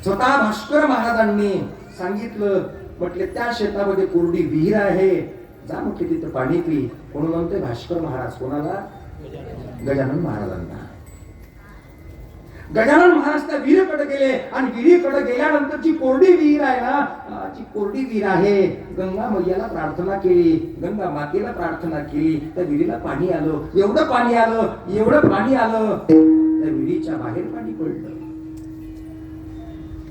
स्वतः भास्कर महाराजांनी सांगितलं, म्हटले त्या शेतामध्ये कोरडी विहीर आहे, जा म्हटले तिथं पाणी पी. कोण म्हणते? भास्कर महाराज. कोणाला? गजानन महाराजांना. गजानन महाराज त्या विहिरीकडे गेले आणि विहिरीकडे गेल्यानंतर जी कोरडी विहीर आहे ना, जी कोरडी विहीर आहे, गंगा मैयाला प्रार्थना केली, गंगा मातेला प्रार्थना केली. त्या विहिरीला पाणी आलं. एवढं पाणी आलं त्या विहिरीच्या बाहेर पाणी पडलं.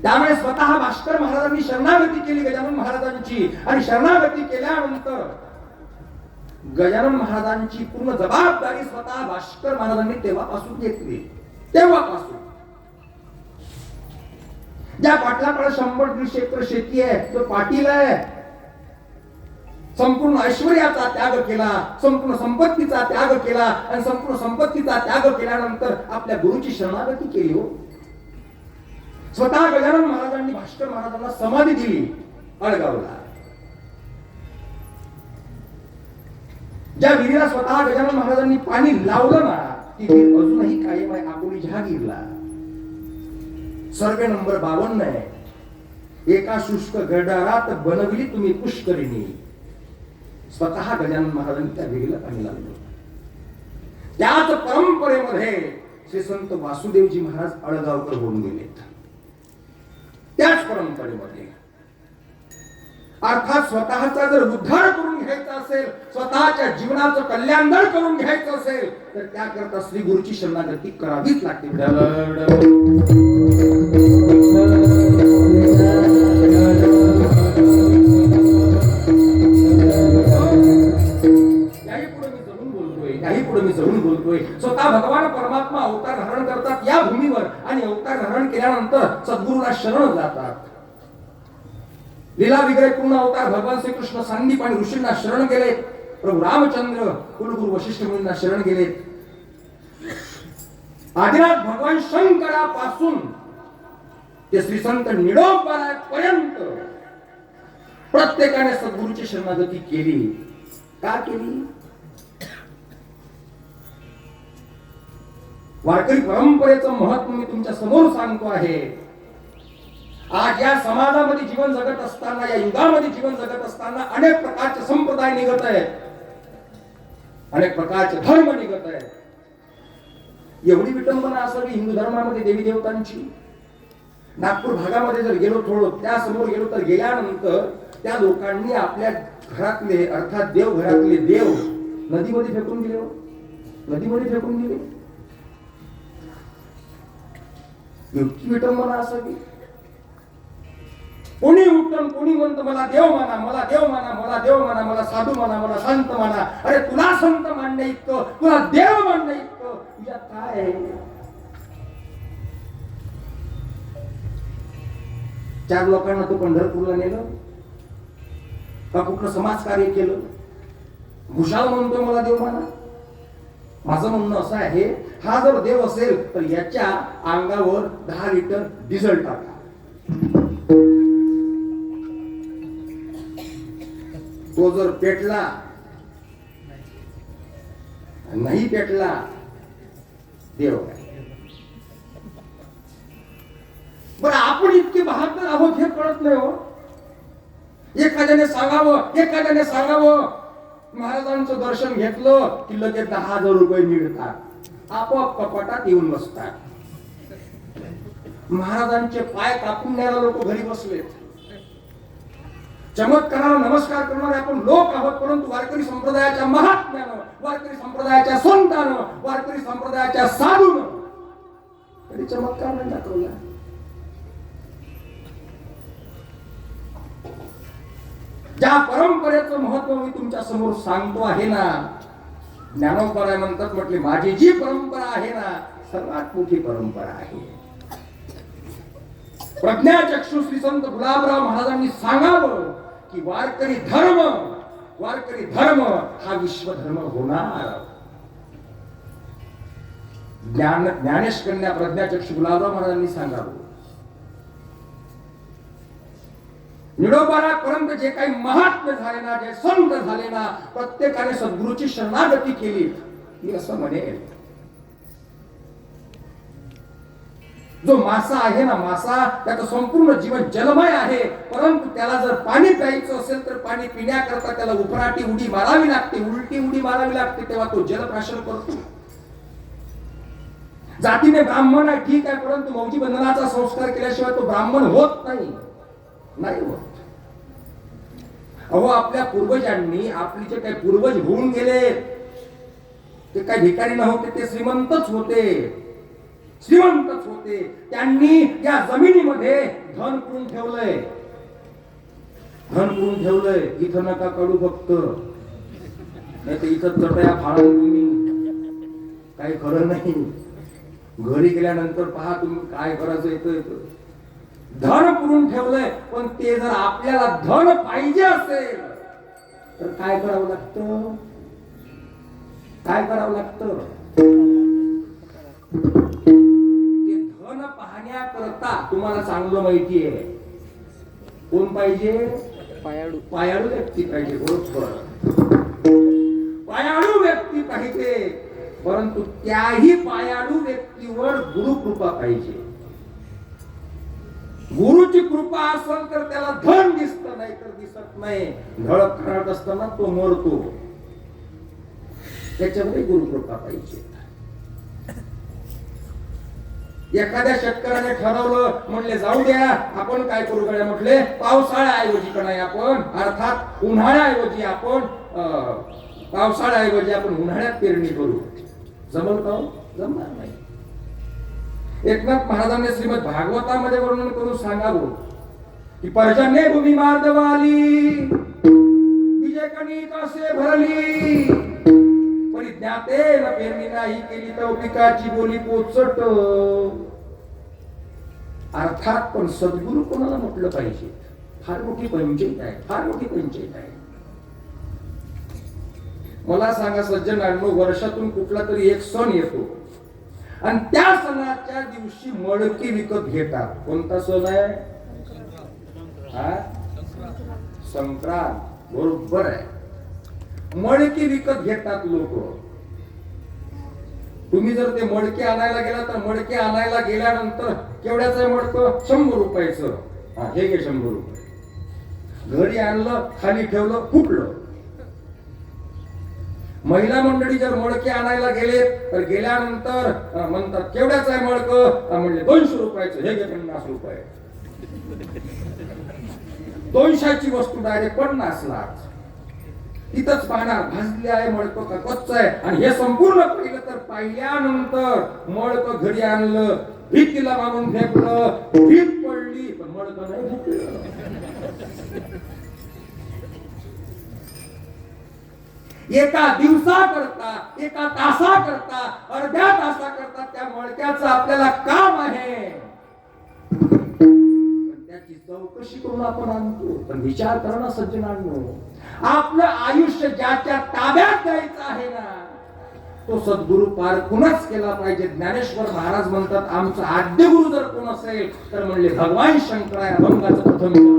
त्यामुळे स्वतः भास्कर महाराजांनी शरणागती केली गजानन महाराजांची. आणि शरणागती केल्यानंतर गजानन महाराजांची पूर्ण जबाबदारी स्वतः भास्कर महाराजांनी तेव्हापासून घेतली. तेव्हापासून ज्या पाटलाकडे 100-150 एकर शेती आहे, तो पाटील आहे, संपूर्ण ऐश्वर्याचा त्याग केला, संपूर्ण संपत्तीचा त्याग केला आणि संपूर्ण संपत्तीचा त्याग केल्यानंतर आपल्या गुरुची शरणागती केली. हो, स्वतः गजानन महाराजांनी भास्कर महाराजांना समाधी दिली अळगावला. ज्या विहिरीला स्वतः गजानन महाराजांनी पाणी लावलं ना, ती विहीर अजूनही कायम आहे अकोली जहागीरला. सर्वे नंबर 52 आहे. एका शुष्क गडारात बनविली तुम्ही पुष्करिणी. स्वतः गजानन महाराजांनी त्या विहिरीला पाणी लावलं. त्याच परंपरेमध्ये श्री संत वासुदेवजी महाराज अळगावकर होऊन गेलेत. त्याच परंपरेमध्ये अर्थात स्वतःचा जर उद्धार करून घ्यायचा असेल, स्वतःच्या जीवनाचं कल्याण जर करून घ्यायचं असेल, तर त्याकरता श्री गुरुची शरणागती करावीच लागते. याही पुढे मी जरूर बोलतोय. स्वतः भगवान परमात्मा अवतार धारण करतात या भूमीवर आणि अवतार धारण केल्यानंतर सद्गुरूला शरण जातात. लीला विग्रह पूर्ण अवतार भगवान श्रीकृष्ण सांदीप आणि ऋषींना शरण गेले. प्रभू रामचंद्र कुलगुरु वशिष्ठ मुनींना शरण गेले. आदिनाथ भगवान शंकरापासून ते श्री संत निडोबापर्यंत प्रत्येकाने सद्गुरूची शरणागती केली. का केली? वारकरी परंपरेचं महत्व मी तुमच्या समोर सांगतो आहे. आज या समाजामध्ये जीवन जगत असताना, या युगामध्ये जीवन जगत असताना अनेक प्रकारचे संप्रदाय निघत आहेत, अनेक प्रकारचे धर्म निघत आहेत. एवढी विटंबना असावी हिंदू धर्मामध्ये देवी देवतांची. नागपूर भागामध्ये जर गेलो थोडं त्यासमोर गेलो तर गेल्यानंतर त्या लोकांनी आपल्या घरातले अर्थात देवघरातले देव नदीमध्ये फेकून दिले. नदीमध्ये फेकून दिले. इतकी विटंबना असावी. कोणी उठून कोणी म्हणतं मला देव माना, मला देव माना, मला देव माना, मला साधू माना, मला संत माना. अरे तुला संत मानणे इतकं, तुला देव मानणे इतकं तुझ्यात काय आहे? 4 लोकांना तो पंढरपूरला नेलं का कुठलं समाजकार्य केलं? भुशाल म्हणतो मला देव माना. माझं म्हणणं असं आहे, हा जर देव असेल तर याच्या अंगावर 10 लिटर डिझेल टाका. तो जर पेटला नाही पेटला देव काय? बरं आपण इतके बहादर आहोत हे कळत नाही हो. एखाद्याने सांगावं महाराजांचं दर्शन घेतलं की लगेच 10,000 रुपये मिळतात. आपोआप कपाटात येऊन बसतात. महाराजांचे पाय कापून न्यायला लोक घरी बसलेत. चमत्काराला नमस्कार करणारे आपण लोक आहोत, परंतु वारकरी संप्रदायाच्या महात्म्यानं, वारकरी संप्रदायाच्या संतानं, वारकरी संप्रदायाच्या साधूनं कधी चमत्कार नाही दाखवला. ज्या परंपरेचं महत्व मी तुमच्या समोर सांगतो आहे ना, ज्ञानोबराय म्हणतात म्हटले माझी जी परंपरा आहे ना सर्वात मोठी परंपरा आहे. प्रज्ञाचक्षु श्री संत गुलाबराव महाराजांनी सांगावं की वारकरी धर्म हा विश्वधर्म होणार. ज्ञानेश कन्या प्रज्ञाचक्षु गुलाबराव महाराजांनी सांगावं. निडोबारापर्यंत जे काही महात्म्य झाले ना, जे संत झाले ना, प्रत्येकाने सद्गुरूची शरणागती केली. मी असं म्हणेल, जो मासा आहे ना, मासा त्याचं संपूर्ण जीवन जलमय आहे, परंतु त्याला जर पाणी प्यायचं असेल तर पाणी पिण्याकरता त्याला उपराटी उडी मारावी लागते, उलटी उडी मारावी लागते, तेव्हा तो जलप्राशन करतो. जातीने ब्राह्मण आहे ठीक आहे, परंतु मौजी बंधनाचा संस्कार केल्याशिवाय तो ब्राह्मण होत नाही होत. अहो आपल्या पूर्वजांनी, आपले जे काही पूर्वज होऊन गेले ते काही भिकारी नव्हते, ते श्रीमंतच होते. त्यांनी या जमिनीमध्ये धन करून ठेवलंय. इथं नका काढू फक्त, नाही तर इथं चटया फाळा तुम्ही, काही खरं नाही. घरी गेल्यानंतर पहा तुम्ही काय करायचं येतं. धन पुरून ठेवलंय, पण ते जर आपल्याला धन पाहिजे असेल तर काय करावं लागतं? ते धन पाहण्याकरता तुम्हाला चांगलं माहिती आहे कोण पाहिजे? पायाळू व्यक्ती पाहिजे. बरोबर, पायाळू व्यक्ती पाहिजे, परंतु त्याही पायाळू व्यक्तीवर गुरुकृपा पाहिजे. गुरुची कृपा असेल तर त्याला धन दिसत, नाही तर दिसत नाही. धडक खराट असताना तो मरतो. त्याच्यामध्ये गुरुकृपा पाहिजे. एखाद्या शेतकऱ्याने ठरवलं, म्हणले जाऊ द्या आपण काय करू गड्या, म्हटले पावसाळ्याऐवजी का नाही आपण, अर्थात उन्हाळ्याऐवजी आपण पावसाळ्याऐवजी आपण उन्हाळ्यात पेरणी करू. जमल का? जमणार नाही. एकनाथ महाराजांनी श्रीमद भागवतामध्ये वर्णन करून सांगावं की पर्जन्य भूमी मार्दवाली विजय कणिक असे भरली, परिज्ञाते न पेरणी नाही केली तर पिकाची बोली पोचट. अर्थात पण सद्गुरू कोणाला म्हटलं पाहिजे? फार मोठी पंचायत आहे. मला सांगा सज्जनांनो, वर्षातून कुठला तरी एक सण येतो आणि त्या सणाच्या दिवशी मडकी विकत घेतात. कोणता सण आहे? संक्रांत. बरोबर आहे. मडकी विकत घेतात लोक. तुम्ही जर ते मडके आणायला गेला तर मडके आणायला गेल्यानंतर केवढ्याचं आहे मडकं? 100 रुपयाचं. हा हे घे 100 रुपये. घरी आणलं, खाली ठेवलं, फुटलं. महिला मंडळी जर मळके आणायला गेले तर गेल्यानंतर म्हणतात केवढ्याच आहे मळकं? म्हणले 200 रुपयाचं. हे घे 50 रुपये. 200ची वस्तू डायरेक्ट 50 लाख. तिथंच पाहणार भाजली आहे मळकं का कच्च आहे. आणि हे संपूर्ण पाहिलं तर पाहिल्यानंतर मळकं घरी आणलं, भीतीला मारून फेकलं, भीत पडली पण मळकं नाही फुटलं. एका दिवसाकरता, एका तासाकरता, अर्ध्या तासाकरता त्या मळक्याचं आपल्याला काम आहे. पण त्याची चौकशी करून आपण आणतो. पण विचार करणं सज्जनांनो, आपलं आयुष्य ज्याच्या ताब्यात द्यायचं आहे ना, तो सद्गुरु पारखूनच केला पाहिजे. ज्ञानेश्वर महाराज म्हणतात आमचा आद्य गुरु जर कोण असेल तर म्हणले भगवान शंकर आहे. अभंगाचं प्रथम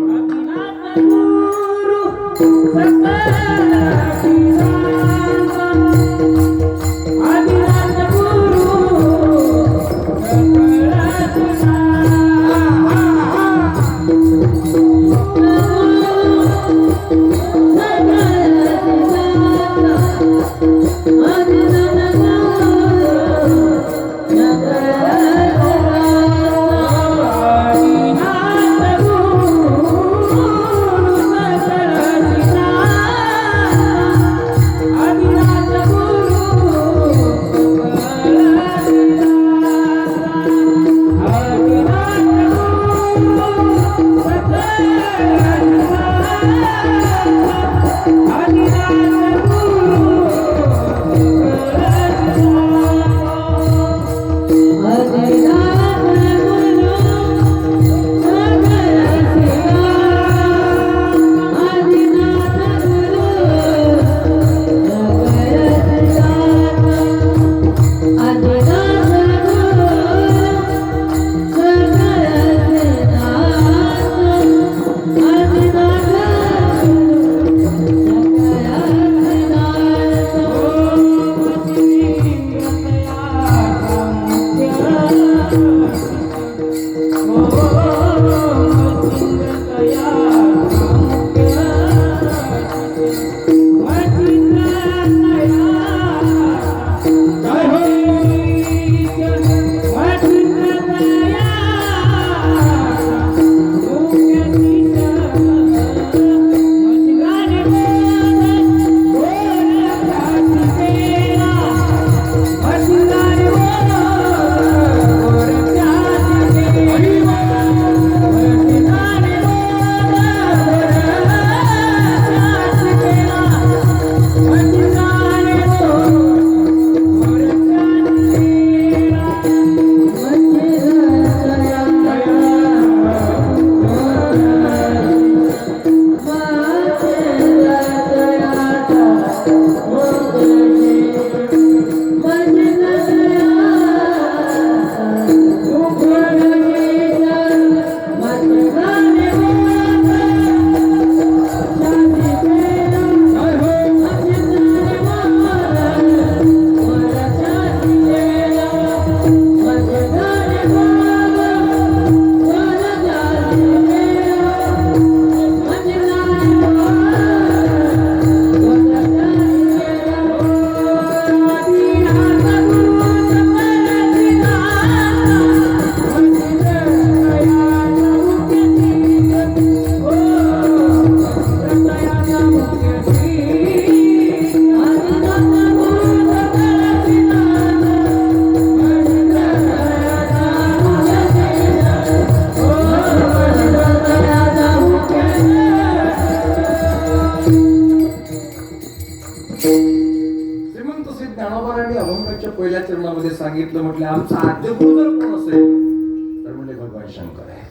पहिल्या चरणामध्ये सांगितलं, म्हटलं आमचा आद्य गुरु जर कोण असेल तर म्हणले भगवान शंकर आहे.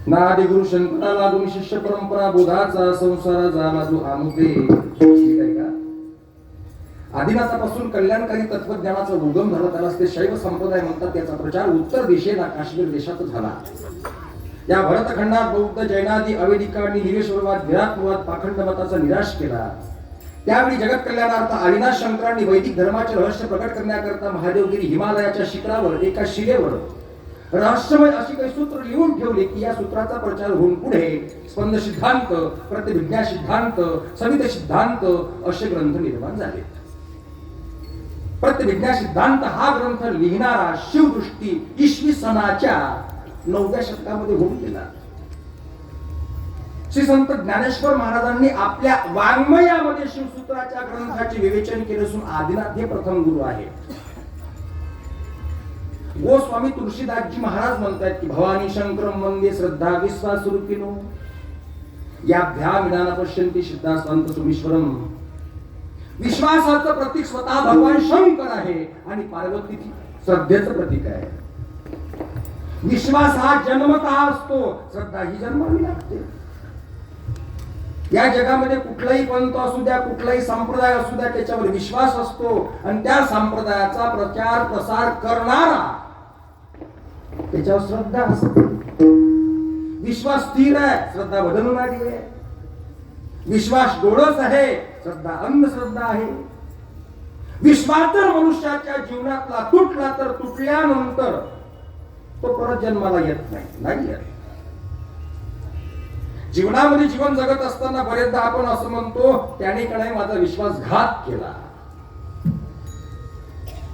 ना आदि गुरु शंकरा लागून शिष्य परंपरा बोधाचा संसार झाला जो आमुते. ठीक आहे का? आदिनाथापासून कल्याणकारी तत्वज्ञानाचा उगम झाला, त्यालाच ते शैव संप्रदाय म्हणतात. त्याचा प्रचार उत्तर दिशेला काश्मीर देशात झाला. या भरतखंडात बौद्ध जैनादी अवेदिकांनी निरेश्वरवाद निरात्मवाद पाखंड मताचा निराश केला. त्यावेळी जगत कल्याणार्थ आदिनाथ शंकरांनी वैदिक धर्माचे रहस्य प्रकट करण्याकरता महादेवगिरी हिमालयाच्या शिखरावर एका शिलेवर रहस्यमय अशी काही सूत्र लिहून ठेवली की या सूत्राचा प्रचार होऊन पुढे स्पंद सिद्धांत, प्रतिविज्ञा सिद्धांत, सवित सिद्धांत असे ग्रंथ निर्माण झाले. प्रतिविज्ञा सिद्धांत हा ग्रंथ लिहिणारा शिवदृष्टी इसवी सनाच्या 9व्या शतकामध्ये होऊन गेला. श्री संत ज्ञानेश्वर महाराजांनी आपल्या वाङ्मयामध्ये शिवसूत्राच्या ग्रंथाचे विवेचन केले असून आदिनाथ हे प्रथम गुरु आहेत. गोस्वामी तुळशीदासजी महाराज म्हणतात की भवानी शंकरम वंदे श्रद्धा विश्वास रूपिनो याभ्या विधान पश्यंती सिद्धास्वंत सुमीश्वरम. विश्वासाचं प्रतीक स्वतः भगवान शंकर आहे आणि पार्वती श्रद्धेचं प्रतीक आहे. विश्वास हा जन्मतः असतो, श्रद्धा ही जन्मावी लागते. या जगामध्ये कुठलाही पंथ असू द्या, कुठलाही संप्रदाय असू द्या, त्याच्यावर विश्वास असतो आणि त्या संप्रदायाचा प्रचार प्रसार करणारा त्याच्यावर श्रद्धा असते. विश्वास स्थिर आहे, श्रद्धा बदलणारी आहे. विश्वास डोळस आहे, श्रद्धा अंधश्रद्धा आहे. विश्वास जर मनुष्याच्या जीवनातला तुटला तर तुटल्यानंतर तो परत जन्माला येत नाही येत. जीवनामध्ये जीवन जगत असताना बरेचदा आपण असं म्हणतो त्याने कडे माझा विश्वासघात केला,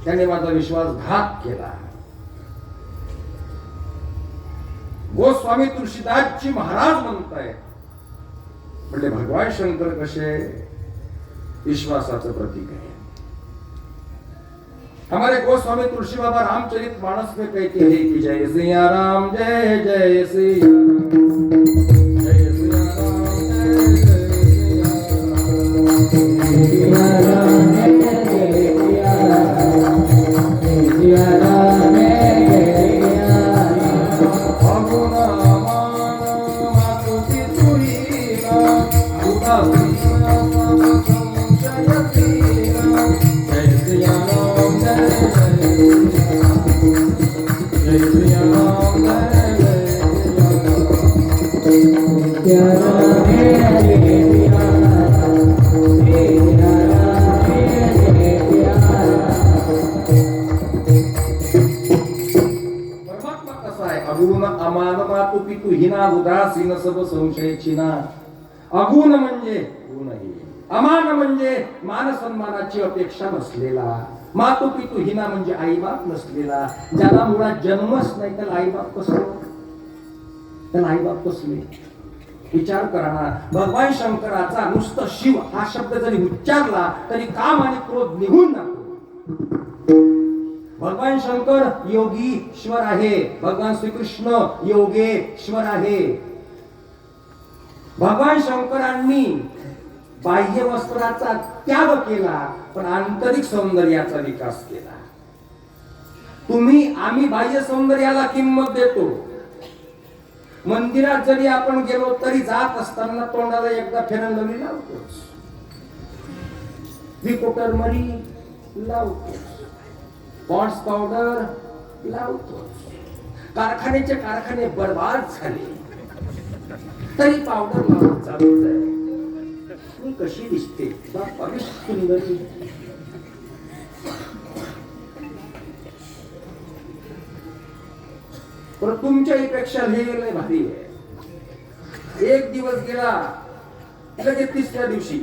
त्याने माझा विश्वासघात केला. गोस्वामी तुळशीदासजी महाराज म्हणताय म्हणजे भगवान शंकर कसे विश्वासाचं प्रतीक आहे. हमारे गोस्वामी तुलसी बाबा रामचरित मानस में कहते हैं कि जय सिया राम जय जय सिया राम, जय सिया राम जय सिया राम, उदासीन सब संशयचिना. अगुण म्हणजे गुणही, अमान म्हणजे मान सन्मानाची अपेक्षा नसलेला, मातु पितु हिना म्हणजे आई बाप नसलेला, ज्याला मुळात जन्मच नाही त्याला आई बाप कसले, त्याला आई बाप कसले. विचार करा, भगवान शंकराचा नुसतं शिव हा शब्द जरी उच्चारला तरी काम आणि क्रोध निघून जातो. भगवान शंकर योगीश्वर आहे, भगवान श्रीकृष्ण योगेश्वर आहे. भगवान शंकरांनी बाह्य वस्त्राचा त्याग केला पण आंतरिक सौंदर्याचा विकास केला. आम्ही बाह्य सौंदर्याला किंमत देतो. मंदिरात जरी आपण गेलो तरी जात असताना तोंडाला एकदा फेरंगळी लावतोच, विकोटरमरी लावतोच, पॉन्ड्स पावडर लावतोच. कारखान्याचे कारखाने बर्बाद झाले तरी पावडर लावून चालूच आहे. मी कशी दिसते बाप्पा, मी सुंदर. पण तुमच्या पेक्षा हे भारी आहे. एक दिवस गेला लगेच तिसऱ्या दिवशी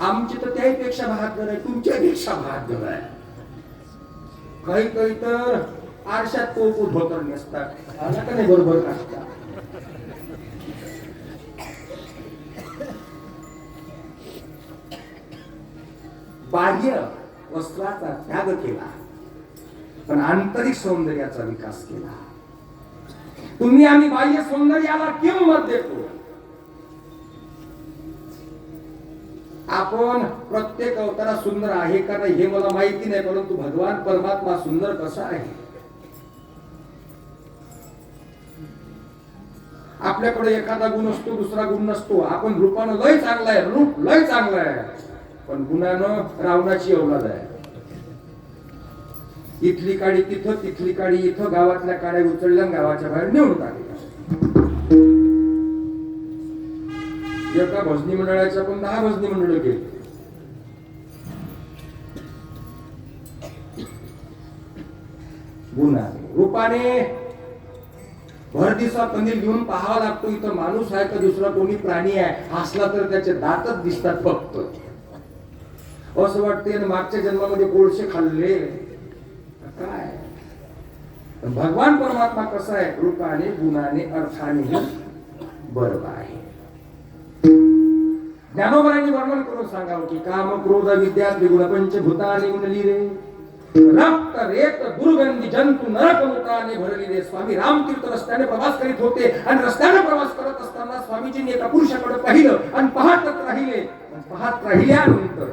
आमची तर त्याहीपेक्षा बहादर आहे, तुमच्यापेक्षा बहादर आहे. काही काही तर आरशात पोपू धोतर नसतात, आला का नाही बरोबर असतात. बाह्य वस्त्राचा त्याग केला पण आंतरिक सौंदर्याचा विकास केला. आम्ही बाह्य सौंदर्याला किंमत देतो. आपण प्रत्येक अवतारात सुंदर आहे का नाही हे मला माहिती नाही, परंतु भगवान परमात्मा सुंदर कसा आहे. आपल्याकडे एखादा गुण असतो, दुसरा गुण नसतो. आपण रूपानं लय चांगला आहे, रूप लय चांगलं आहे, पण गुणानं रावणाची औलाद आहे. इथली काडी तिथं, तिथली काडी इथं, गावातल्या काड्या उचलल्या गावाच्या बाहेर नेऊन टाकल्या. एका भजनी मंडळाच्या पण 10 भजनी मंडळ गेले. गुणाने, रूपाने भर दिवसा कंदील घेऊन पाहावा लागतो इथं माणूस आहे का दुसरा कोणी प्राणी आहे, हसला तर त्याचे दातच दिसतात फक्त. असं वाटते मागच्या जन्मामध्ये कोळसे खाल्ले काय. भगवान परमात्मा कसा आहे, रूपाने गुणाने अर्थाने बरोबर आहे. ज्ञानोबरांनी वर्णन करून सांगावं की काम क्रोध विद्या त्रिगुण पंचभूतानि उनली रे, रक्त रेत दुर्गंधी जंतू नरकमुताने भरली रे. स्वामी रामतीर्थ रस्त्याने प्रवास करीत होते आणि रस्त्याने प्रवास करत असताना स्वामीजींनी एका पुरुषाकडे पाहिलं आणि पाहतच राहिले. पाहत राहिल्यानंतर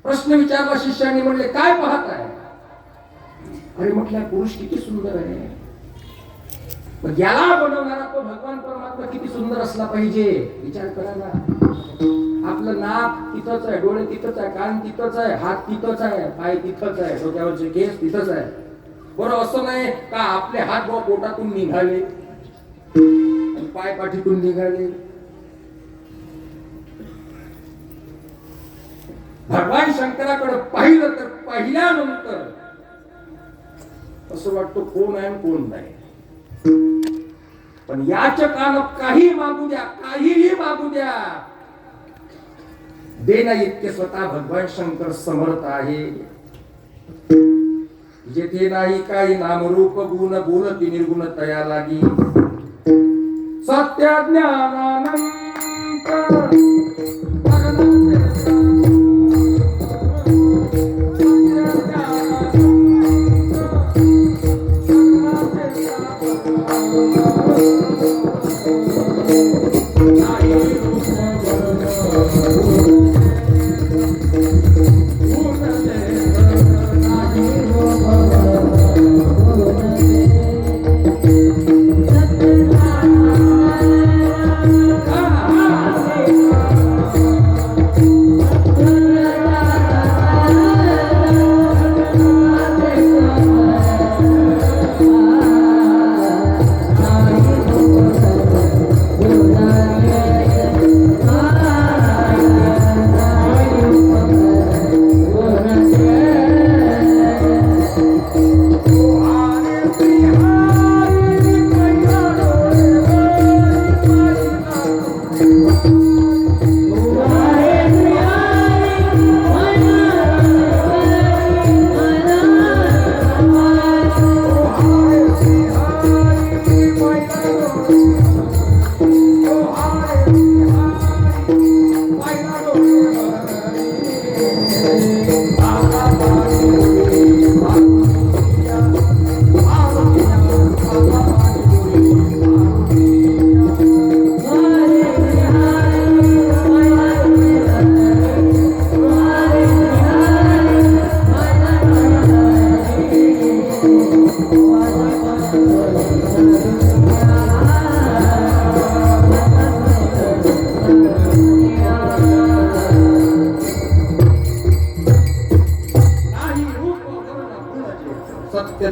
प्रश्न विचारला शिष्याने, म्हणले काय पाहत आहे. अरे म्हटलं पुरुष किती सुंदर आहे. मग याला बनवणारा तो भगवान परमात्मा किती सुंदर असला पाहिजे. विचार करा ना. आपलं नाक तिथंच आहे, डोळे तिथंच आहे, कान तिथंच आहे, हात तिथंच आहे, पाय तिथंच आहे, डोक्यावरचे केस तिथंच आहे. बरं असं नाही का आपले हात पोटातून निघाले आणि पाय पाठीतून निघाले. भगवान शंकराकडे पाहिलं तर पाहिल्यानंतर असं वाटतं कोण आहे कोण नाही. पण याचकानं काही मागू द्या, काहीही मागू द्या, देना इतके स्वतः भगवान शंकर समर्थ आहे. जेथे नाही काही नामरूप गुण, बोलती निर्गुण तया लागी. सत्य ज्ञानानंत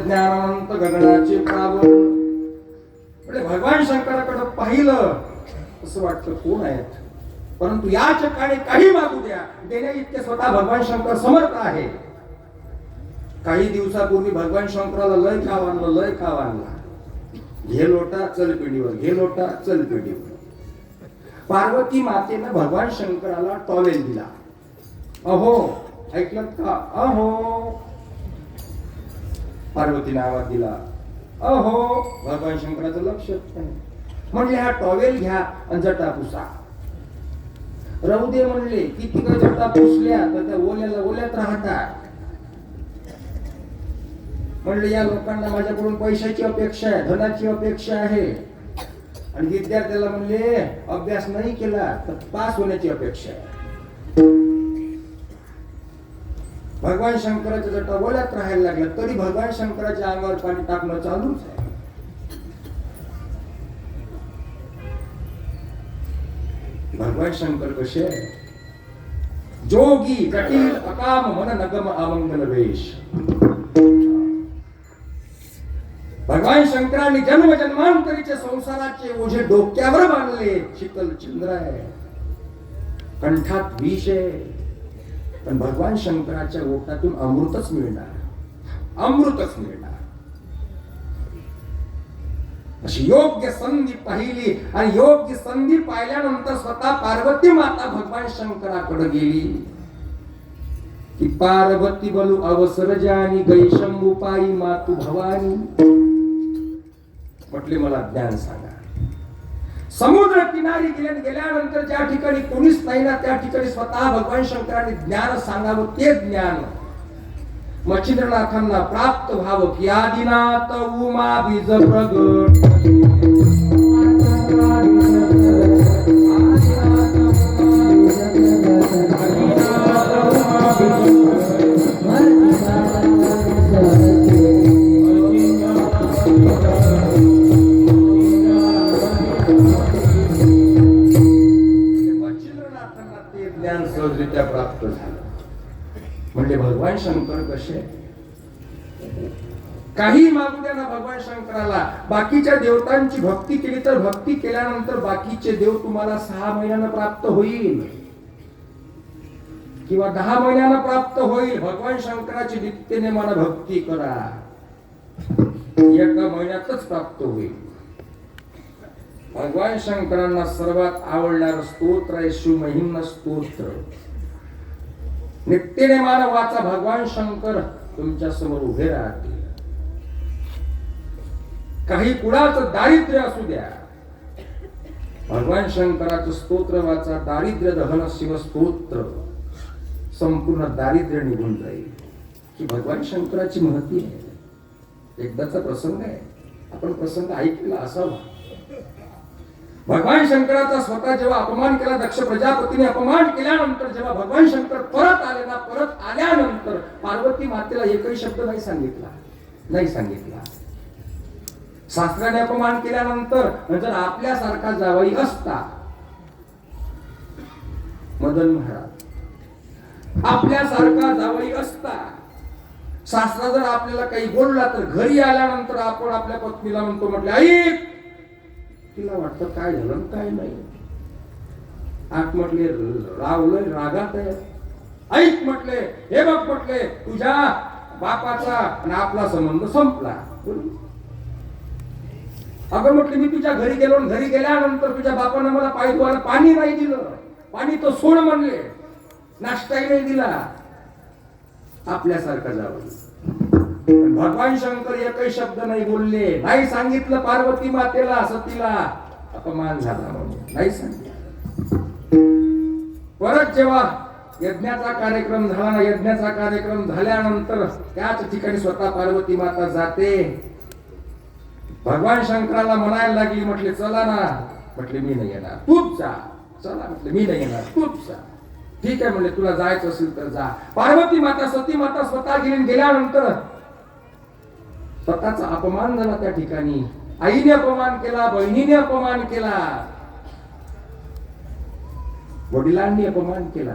ज्ञानानंत गगनाचे प्रावण. म्हणजे भगवान शंकराकडे पाहिलं असं वाटतं कोण आहेत. परंतु या ठिकाणी काही मागू द्या, देण्या इतके स्वतः भगवान शंकर समर्थ आहे. काही दिवसापूर्वी भगवान शंकराला लय खाव आणला. घे लोटा चल पिढीवर, घे लोटा चल पिढीवर. पार्वती मातेनं भगवान शंकराला टॉवेल दिला. अहो ऐकलं का, अहो पार्वतीने आवाज दिला. अहो भगवान शंकराचं लक्ष नाही. म्हणले हा टॉवेल घ्या आणि जटा पुसा. राहू दे म्हणले. किती काही जटा पुसल्या तर त्या ओल्यात राहतात. म्हणले या लोकांना माझ्याकडून पैशाची अपेक्षा आहे, धनाची अपेक्षा आहे. आणि विद्यार्थ्याला म्हणले अभ्यास नाही केला तर पास होण्याची अपेक्षा आहे. भगवान शंकराच्या जटा ओल्यात राहायला लागल्या तरी भगवान शंकराच्या अंगावर पाणी टाकणं चालूच आहे. भगवान शंकर कसे आहे, जोगी जटिल अकाम मन नगम अमंगल वेश. भगवान शंकरांनी जन्म जन्मांतरीचे संसाराचे ओझे डोक्यावर बांधले. शीतल चंद्र आहे, कंठात विष आहे, पण भगवान शंकराच्या ओठातून अमृतच मिळणार. अमृतच मिळणार. अशी योग्य संधी पाहिली आणि योग्य संधी पाहिल्यानंतर स्वतः पार्वती माता भगवान शंकराकडे गेली की पार्वती बोलू अवसर जानी गैशंभू पायी मातू भवानी. म्हटले मला ज्ञान सांगा. समुद्र किनारी गेल्यानंतर ज्या ठिकाणी कोणीच नाही ना त्या ठिकाणी स्वतः भगवान शंकरांनी ज्ञान सांगावं. ते ज्ञान मच्छिंद्रनाथांना प्राप्त व्हावं की आदिनाथ उमा बीज प्रगट. मच्छिंद्रनाथांना ते ज्ञान सहजरित्या प्राप्त झालं. म्हणजे भगवान शंकर कसे काही मागू द्या ना भगवान शंकराला. बाकीच्या देवतांची भक्ती केली तर भक्ती केल्यानंतर बाकीचे देव तुम्हाला 6 महिन्यानं प्राप्त होईल किंवा 10 महिन्यानं प्राप्त होईल. भगवान शंकराची नित्यने मला भक्ती करा, 1 महिन्यातच प्राप्त होईल. भगवान शंकरांना सर्वात आवडणारं स्तोत्र आहे शिवमहिम्न स्तोत्र. नित्यने मानवाचा भगवान शंकर तुमच्या समोर उभे राहतील. काही कुणाचं दारिद्र्य असू द्या, भगवान शंकराचं स्तोत्र वाचा. दारिद्र्य दहन शिव स्तोत्र, संपूर्ण दारिद्र्य निघून जाईल. ही भगवान शंकराची महती आहे. एकदाचा प्रसंग आहे, आपण प्रसंग ऐकला असावा. भगवान शंकराचा स्वतः जेव्हा अपमान केला, दक्ष प्रजापतीने अपमान केल्यानंतर जेव्हा भगवान शंकर परत आले ना, परत आल्यानंतर पार्वती मातेला एकही शब्द नाही सांगितला. शास्त्राने अपमान केल्यानंतर जर आपल्यासारखा जावई असता मदन महाराज, आपल्यासारखा जावई असता, शास्त्र जर आपल्याला काही बोलला तर घरी आल्यानंतर आपण आपल्या पत्नीला म्हणतो म्हटले आई, तिला वाटतं काय झालं काय नाही. आठ म्हटले रावलंय रागात आहे. ऐक म्हटले हे बघ म्हटले तुझ्या बापाचा आणि आपला संबंध संपला. अगं म्हटले मी तुझ्या घरी गेलो, घरी गेल्यानंतर तुझ्या बापानं मला पाय धुवायला पाणी नाही दिलं. पाणी तो सोड म्हणले, नाश्ताही नाही दिला. आपल्यासारखा जावं. भगवान शंकर एकही शब्द नाही बोलले, नाही सांगितलं पार्वती मातेला सतीला अपमान झाला म्हणून नाही सांगितलं. परत जेव्हा यज्ञाचा कार्यक्रम झाला ना, यज्ञाचा कार्यक्रम झाल्यानंतर त्याच ठिकाणी स्वतः पार्वती माता जाते. भगवान शंकराला म्हणायला लागली, म्हटले चला ना. म्हटले मी नाही येणार, तूच जा. चला म्हटले मी नाही येणार, तूच जा. ठीक आहे म्हणले, तुला जायचं असेल तर जा. पार्वती माता सती माता स्वतः गेल्यानंतर स्वतःचा अपमान झाला. त्या ठिकाणी आईने अपमान केला, बहिणीने अपमान केला, वडिलांनी अपमान केला.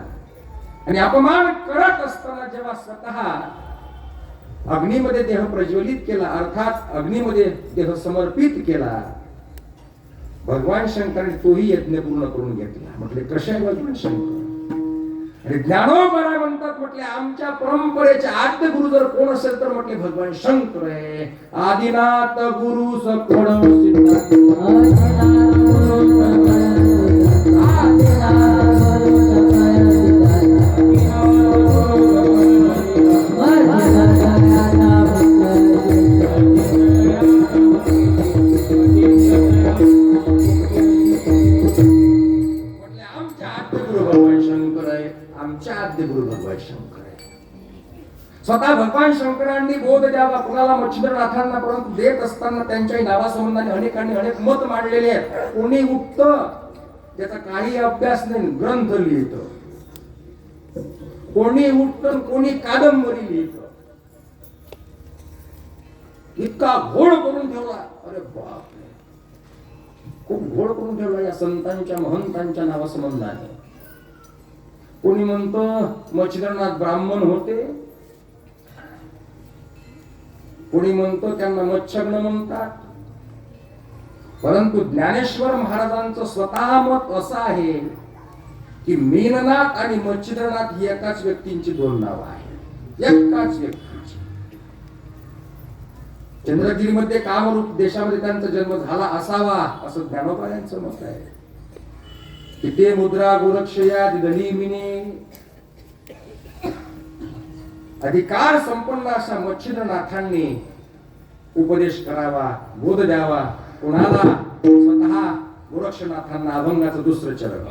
आणि अपमान करत असताना जेव्हा स्वतः अग्नीमध्ये देह प्रज्वलित केला, अर्थात अग्नीमध्ये देह समर्पित केला, भगवान शंकराने तोही यज्ञ पूर्ण करून घेतला. म्हटले कसे आहे भगवान शंकर? आणि ज्ञानोबराय म्हणतात म्हटले आमच्या परंपरेचे आद्य गुरु जर कोण असेल तर म्हटले भगवान शंकर आहे. आदिनाथ गुरु सकोण स्वतः भगवान शंकरांनी बोध द्यावा कुणाला मच्छिंद्रनाथांना, परंतु देत असताना त्यांच्या नावासंबंधाने अनेकांनी अनेक मत मांडलेले आहेत. कोणी उठतं त्याचा काही अभ्यास नाही, ग्रंथ लिहितं. कोणी उठतं, कोणी कादंबरी लिहितं. इतका घोळ करून ठेवला, अरे बापरे, खूप घोळ करून ठेवला या संतांच्या महंतांच्या नावासंबंधाने. कोणी म्हणतं मच्छिंद्रनाथ ब्राह्मण होते, कोणी म्हणतो त्यांना मच्छग्न म्हणतात. परंतु ज्ञानेश्वर महाराजांचं स्वतः मत असं आहे की मीननाथ आणि मच्छिंद्रनाथ ही एकाच व्यक्तींची दोन नावं आहेत, एकाच व्यक्तीची. चंद्रगिरीमध्ये कामरूप देशामध्ये त्यांचा जन्म झाला असावा असं ज्ञानोबा यांचं मत आहे. किती मुद्रा गोरक्षया दिली मिने, अधिकार संपन्न अशा मच्छिंद्रनाथांनी उपदेश करावा, बोध द्यावा. कोणाला? स्वतः गोरक्षनाथांना अभंगाचं दुसरं चरण.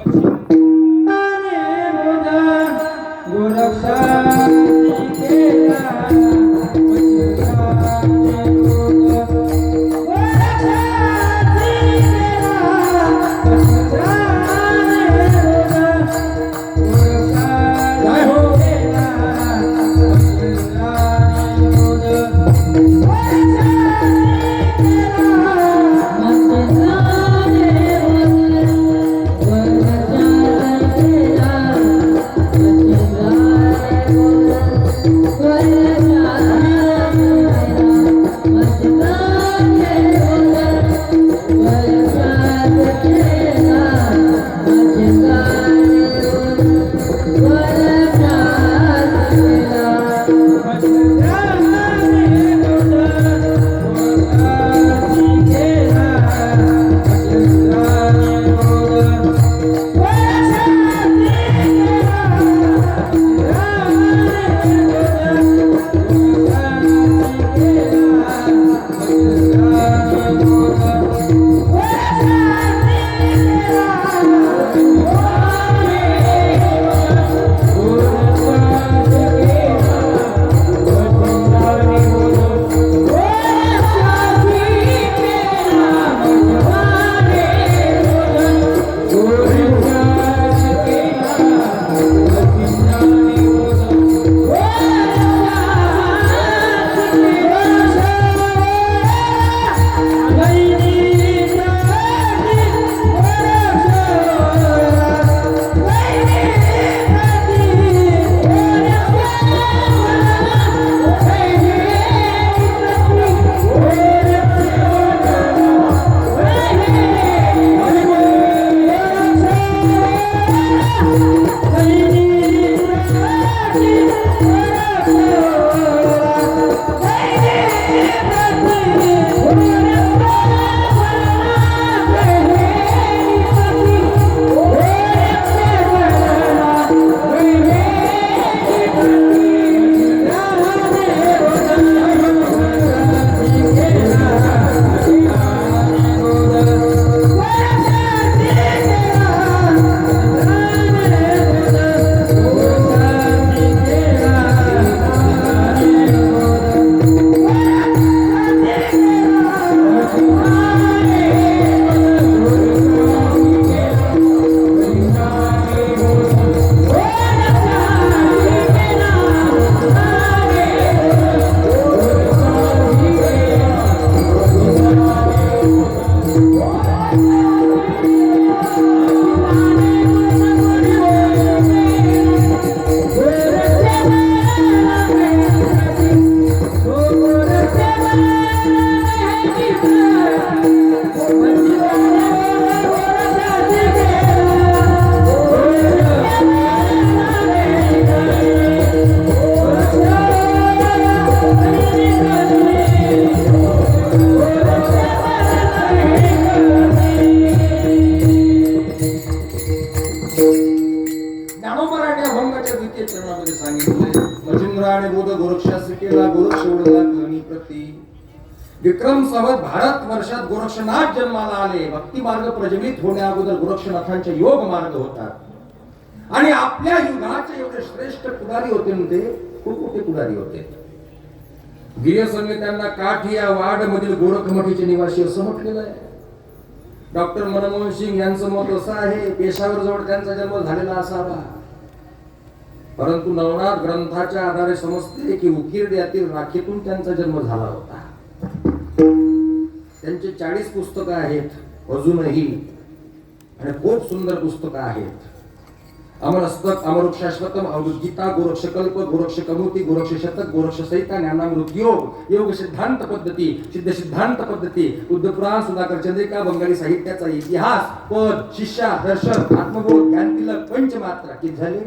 विक्रम संवत भारत वर्षात गोरक्षनाथ जन्माला आले. भक्ती मार्ग प्रज्वलित होण्या अगोदर गोरक्षनाथांचे योग मार्ग होतात आणि आपल्या युगाचे एवढे श्रेष्ठ पुढारी होते ते खूप मोठे पुढारी होते. गिर्यसंघ त्यांना काठी या वाड मधील गोरखमठीचे निवासी असं म्हटलेलं आहे. डॉक्टर मनमोहन सिंग यांचं मत असं आहे पेशावर जवळ त्यांचा जन्म झालेला असावा, परंतु नवनाथ ग्रंथाच्या आधारे समजते की उकिरड्यातील राखीतून त्यांचा जन्म झाला होता. त्यांचे 40 पुस्तकं आहेत अजूनही आणि खूप सुंदर पुस्तकं आहेत. अमरस्तक, अमरुक शाश्वतम, अवधूत गीता, गोरक्षकल्प, गोरक्ष कमुती, गोरक्ष शतक, गोरक्ष संहिता, ज्ञानामृत योग, योग सिद्धांत पद्धती, सिद्ध सिद्धांत पद्धती, बुद्ध पुराण, सुधाकर चंद्रिका, बंगाली साहित्याचा इतिहास, पद, शिष्या, दर्शन, आत्मबोध, ज्ञान तिलक, पंचमात्रा किती झाले?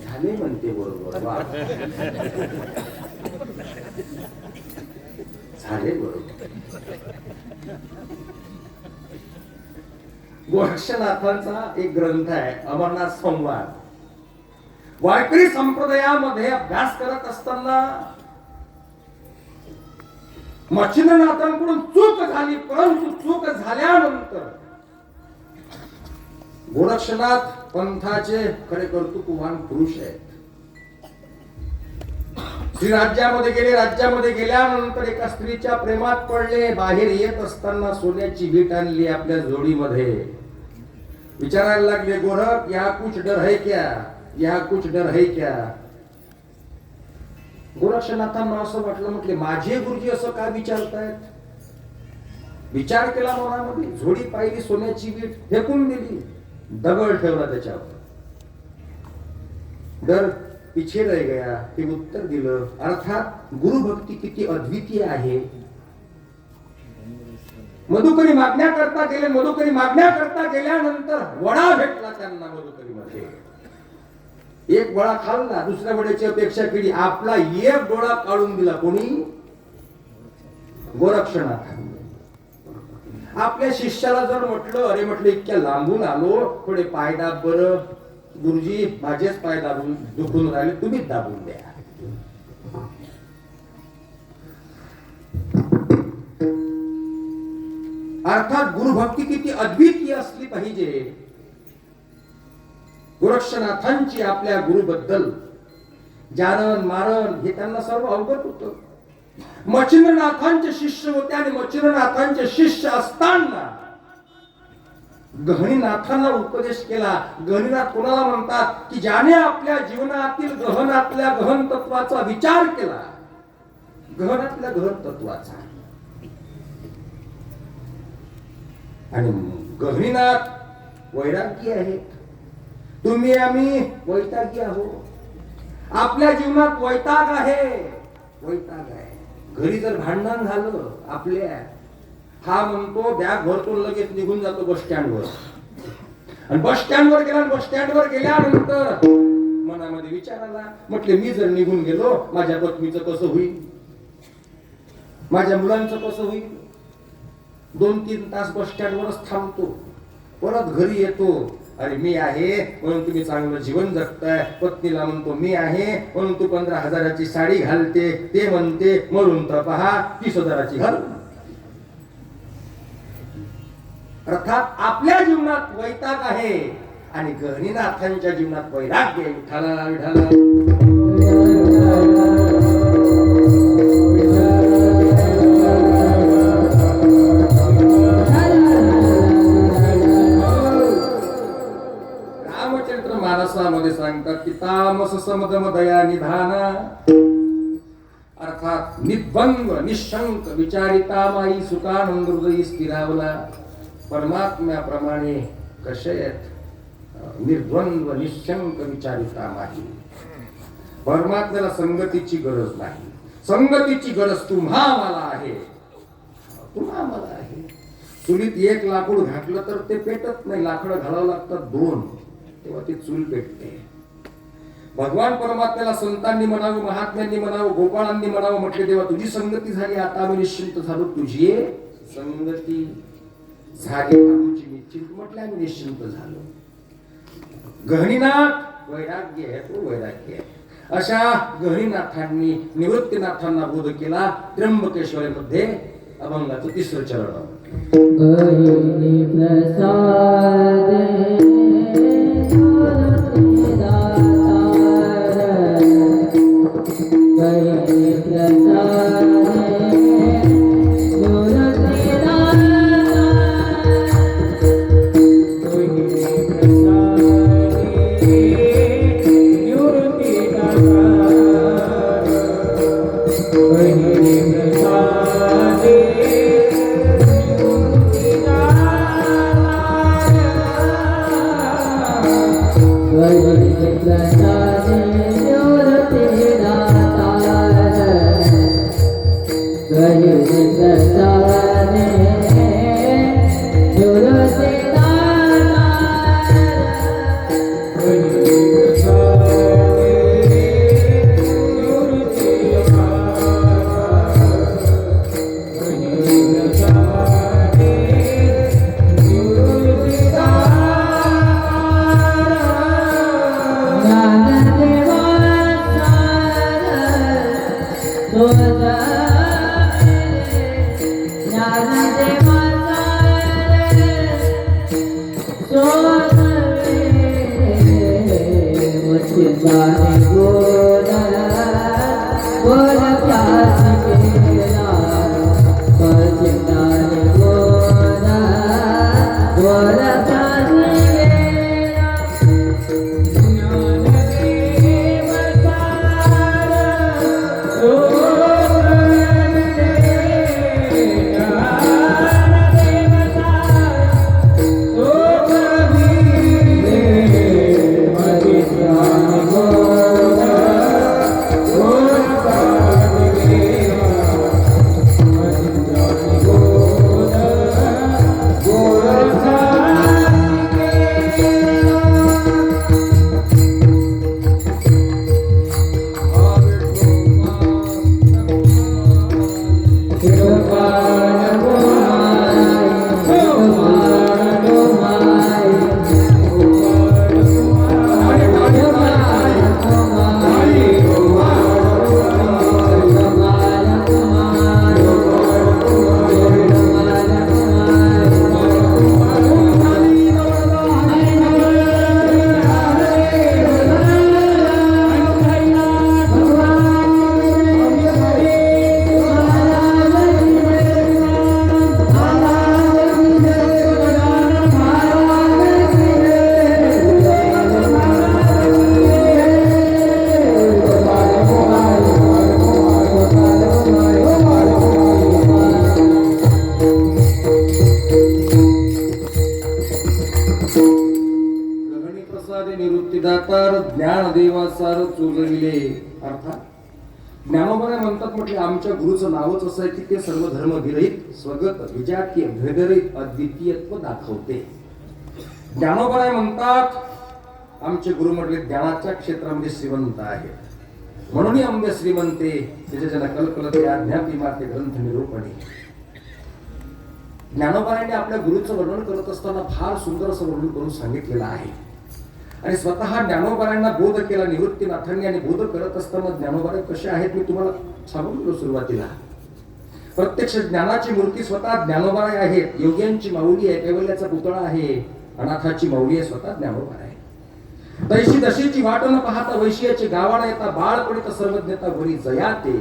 झाले म्हणते बरोबर. झाले बरोबर. गोरक्षनाथांचा एक ग्रंथ आहे अमरनाथ संवाद. वारकरी संप्रदायामध्ये अभ्यास करत असताना मच्छिंद्रनाथांकडून चूक झाली, परंतु चूक झाल्यानंतर गोरक्षनाथ पंथाचे खरे कर्तृत्ववान पुरुष आहेत. श्री राज्यामध्ये गेले, राज्यामध्ये गेल्यानंतर एका स्त्रीच्या प्रेमात पडले. बाहेर येत असताना सोन्याची वीट आणली आपल्या जोडीमध्ये. विचारायला लागले, गोरख या कुछ डर है क्या, या कुछ डर है क्या. गोरक्षनाथांना असं वाटलं, म्हटले माझे गुरुजी असं का विचारतायत. विचार केला मनामध्ये, झोडी पाहिली, सोन्याची वीट फेकून दिली, दगड ठेवला त्याच्यावर. डर पिछे रह गया हे उत्तर दिलं. अर्थात गुरुभक्ती किती अद्वितीय आहे. मधुकरी मागण्या करता गेले, मधुकरी मागण्या करता गेल्यानंतर वडा भेटला त्यांना मधुकरीमध्ये. एक वडा खाल्ला, दुसऱ्या वड्याची अपेक्षा केली, आपला एक डोळा काढून दिला. कोणी? गोरक्षनाथांनी. आपल्या शिष्याला जर म्हटलं, अरे म्हटलं इतक्या लांबून आलो, थोडे पाय दाब बरं. गुरुजी माझेच पाय दाबून दुखून राहिले, तुम्हीच दाबून द्या. अर्थात गुरुभक्ती किती अद्वितीय असली पाहिजे. गोरक्षनाथांची आपल्या गुरुबद्दल जाणन मारण हे त्यांना सर्व अवगत होतं. मच्छिंद्रनाथांचे शिष्य होते आणि मच्छिंद्रनाथांचे शिष्य असताना गहनीनाथांना उपदेश केला. गहनीनाथ कोणाला म्हणतात की ज्याने आपल्या जीवनातील गहनातल्या गहन तत्वाचा विचार केला, गहनातल्या गहन तत्वाचा. आणि गहनीनाथ वैराग्य आहेत. तुम्ही आम्ही वैतागी आहोत. आपल्या जीवनात वैताग आहे, वैताग आहे. घरी जर भांडण झालं आपल्या, हा म्हणतो बॅग भरतो लगेच निघून जातो बस स्टँडवर. आणि बस स्टँडवर गेला, बस स्टँडवर गेल्यानंतर मनामध्ये विचार आला, म्हटले मी जर निघून गेलो, माझ्या पत्नीचं कसं होईल, माझ्या मुलांचं कसं होईल. 2-3 तास बस स्टँडवरच थांबतो, परत घरी येतो. अरे मी आहे म्हणून तुम्ही चांगलं जीवन जगताय. पत्नीला म्हणतो मी आहे म्हणून तू 15,000ची साडी घालते. ते म्हणते म्हणून तर पहा 30,000ची घाल. अर्थात आपल्या जीवनात वैताग आहे आणि गहनीनाथांच्या जीवनात वैराग्य. विठाला विठाला मानसामध्ये सांगतात की तामस समदम दया निधाना. अर्थात निद्वंद निशंक विचारिता माई सुखानंद हृदयी स्थिरावला. परमात्म्याप्रमाणे कसे आहेत, निर्द्वंद्व निशंक विचारिता माई. परमात्म्याला संगतीची गरज नाही. संगतीची गरज तुम्हा मला आहे, तुम्हा मला आहे. चुलीत 1 लाकूड घातलं तर ते पेटत नाही, लाकडं घालावं लागतात 2, तेव्हा ती चूल पेटते. भगवान परमात्म्याला संतांनी म्हणावं, महात्म्यांनी म्हणावं, गोपाळांनी म्हणावं म्हटले तेव्हा तुझी संगती झाली. आता आम्ही निश्चिंत झालो, तुझी संगती झाली, आमची निश्चिंत म्हटले, आम्ही निश्चिंत झालो. गहनीनाथ वैराग्य आहे, तो वैराग्य आहे. अशा गहनीनाथांनी निवृत्तीनाथांना बोध केला. त्र्यंबकेश्वरीमध्ये अभंगाचं 3रं चरण. गहिनी प्रसाद चिंताने गोद गोद प्यास केला चिंताने गोद गोद प्यास केला ज्ञानदेव निवृत्तीदातार ज्ञानदेवासार चोजविले. अर्थात ज्ञानोबाने म्हणतात म्हटले आमच्या गुरुचं नावच असं आहे की ते सर्व धर्म विरहित स्वगत विजातीय भेदरहित अद्वितीयत्व दाखवते. ज्ञानोबाने म्हणतात आमचे गुरु म्हटले ज्ञानाच्या क्षेत्रामध्ये श्रीमंत आहे म्हणून आंबे श्रीमंते त्याच्या ज्यांना कल्पलते अज्ञापी माते ग्रंथ निरूपणे. ज्ञानोबाने आपल्या गुरुचं वर्णन करत असताना फार सुंदर असं वर्णन करून सांगितलेलं आहे आणि स्वतः ज्ञानोबांना बोध केला निवृत्तीनाथांनी. आणि बोध करत असताना ज्ञानोबा कसे आहेत मी तुम्हाला सांगून गेलो सुरुवातीला. प्रत्यक्ष ज्ञानाची मूर्ती स्वतः ज्ञानोबा आहेत. योग्यांची माऊली आहे, कैवल्याचा पुतळा आहे, अनाथाची माऊली आहे स्वतः ज्ञानोबा आहे. तैशी दशीची वाट न पाहता वैशियाची गावाला येता बाळपणीत सर्वज्ञता घरी जयाते.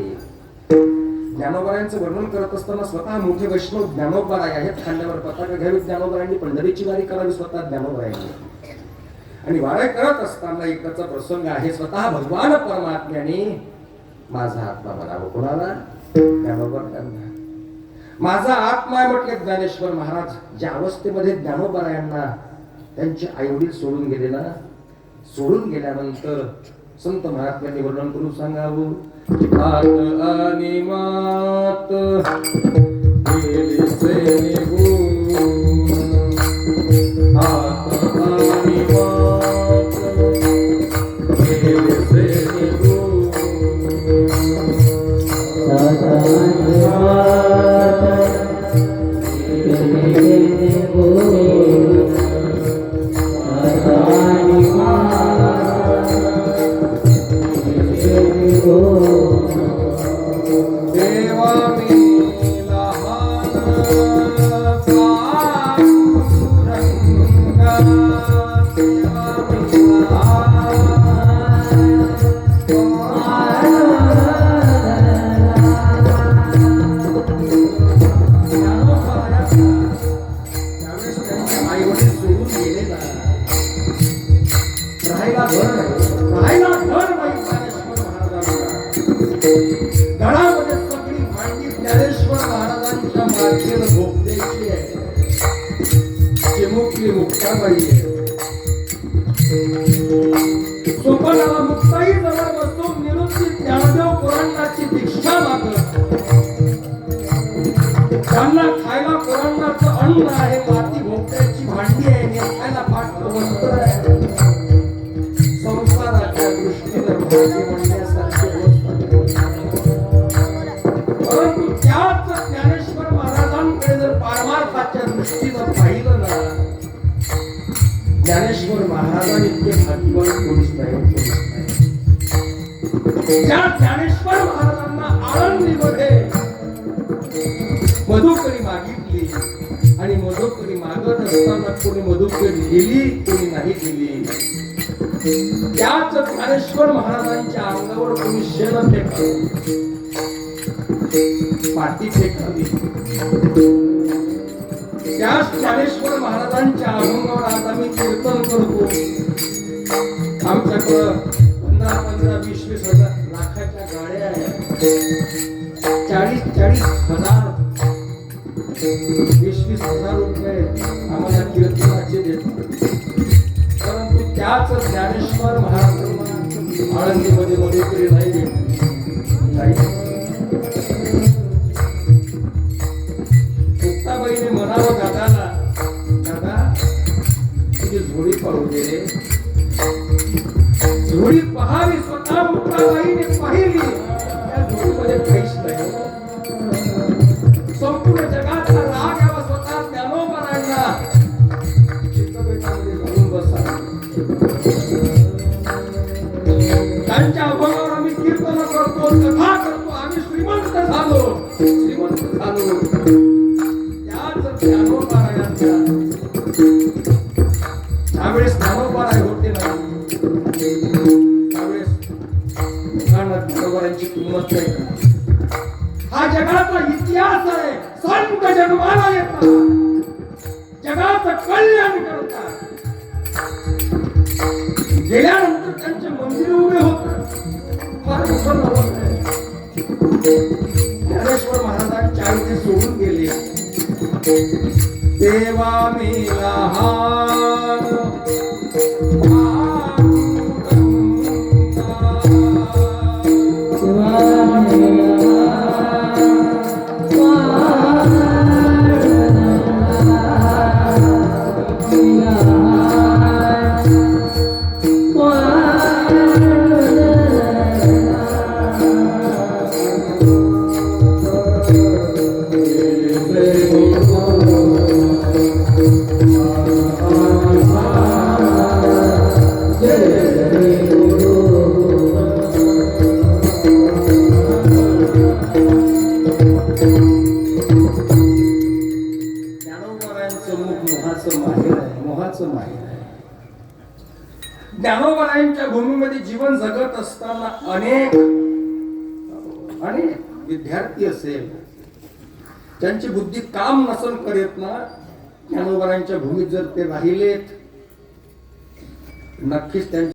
ज्ञानोबारायांचं वर्णन करत असताना स्वतः मोठे वैष्णव ज्ञानोबाराय आहेत. खांद्यावर पताका घ्यावी ज्ञानोबारायांनी, पंढरीची वारी करावी स्वतः ज्ञानोबारायांनी. आणि वारी करत असताना एकाचा प्रसंग आहे. स्वतः भगवान परमात्म्याने माझा आत्मा म्हणावं. कोणाला? ज्ञानोबारायांना. माझा आत्मा आहे म्हटले ज्ञानेश्वर महाराज. ज्या अवस्थेमध्ये ज्ञानोबारायांना त्यांचे आईवडील सोडून गेले ना, सोडून गेल्यानंतर संत महात्म्यांनी वर्णन करून सांगावं. आत आणि मात गेली से निघून, आत आणि मात गेली से निघून, गळामध्ये सगळी भांडी ज्ञानेश्वर महाराजांच्या मार्गेला भोगद्याची आहे. चिमुकली मुक्ताबाई आहे. सोपानाला मुक्ताई जवळ बसून निवृत्ती ज्ञानदेव पुराणाची दीक्षा मागत. त्यांना खायला पुराणाचं अन्न आहे, माती भोगद्याची भांडी आहे, नेसायला पाठ वस्त्र आहे. संसाराच्या दृष्टीने भांडी म्हणण्यासारखी परंतु त्याच ज्ञानेश्वर महाराजांकडे जर पारमार्थाच्या दृष्टीनं पाहिलं ना, ज्ञानेश्वर महाराजांनी इतके भाग्यवान कोणीच नाही. त्या ज्ञानेश्वर महाराजांना आळंदीमध्ये मधुकरी मागितली आणि मधुकरी मागत असताना कोणी मधुकरी दिली, कोणी नाही दिली. त्याच ज्ञानेश्वर महाराजांच्या अंगावर कोणी शेण फेकलं, माती फेकावी, त्याच ज्ञानेश्वर महाराजांच्या अभंगावर आज आम्ही कीर्तन करतो. आमच्याकडं 15-15, 20-20 हजार लाखाच्या गाड्या आहेत, 40-40 हजार, 20-20 हजार रुपये आम्हाला कीर्तनाचे देतात. परंतु त्याच ज्ञानेश्वर महाराजांना आळंदीमध्ये मध्ये तरी नाही देत. मुक्ताबाईने म्हणावं दादाला, दादा तुझी झोडी पाहू दे रे. झोडी पहावी स्वतः मुक्ताबाईने पाहिली, त्या झोडीमध्ये काहीच नाही. संपूर्ण जगाचा राग यावा स्वतः ज्ञानोबांना चित्तपेटामध्ये घालून बसा. त्यांच्या अभंगावर आम्ही कीर्तन करतो, कथा करतो, आम्ही श्रीमंत झालो, श्रीमंत झालो. त्याच ज्ञानोबारायांच्या त्यावेळेस ज्ञानोबाराय होते ना, त्यावेळेस ज्ञानोबारायांची किंमत नाही. हा जगाचा इतिहास आहे. संत जन्माला येतात, जगाचं कल्याण करतात, गेल्यानंतर त्यांचे मंदिर उभे होतात. फार मोठं नवल आहे. ज्ञानेश्वर महाराजांच्या आईने सोडून गेले, देवा मी लहान ज्ञानोबारायांच्या भूमीमध्ये जीवन जगत असताना अनेक विद्यार्थी असेल, त्यांची बुद्धी काम नसन करीत ना, ज्ञानोबारायांच्या भूमीत जर ते राहिलेत, नक्कीच त्यांच्या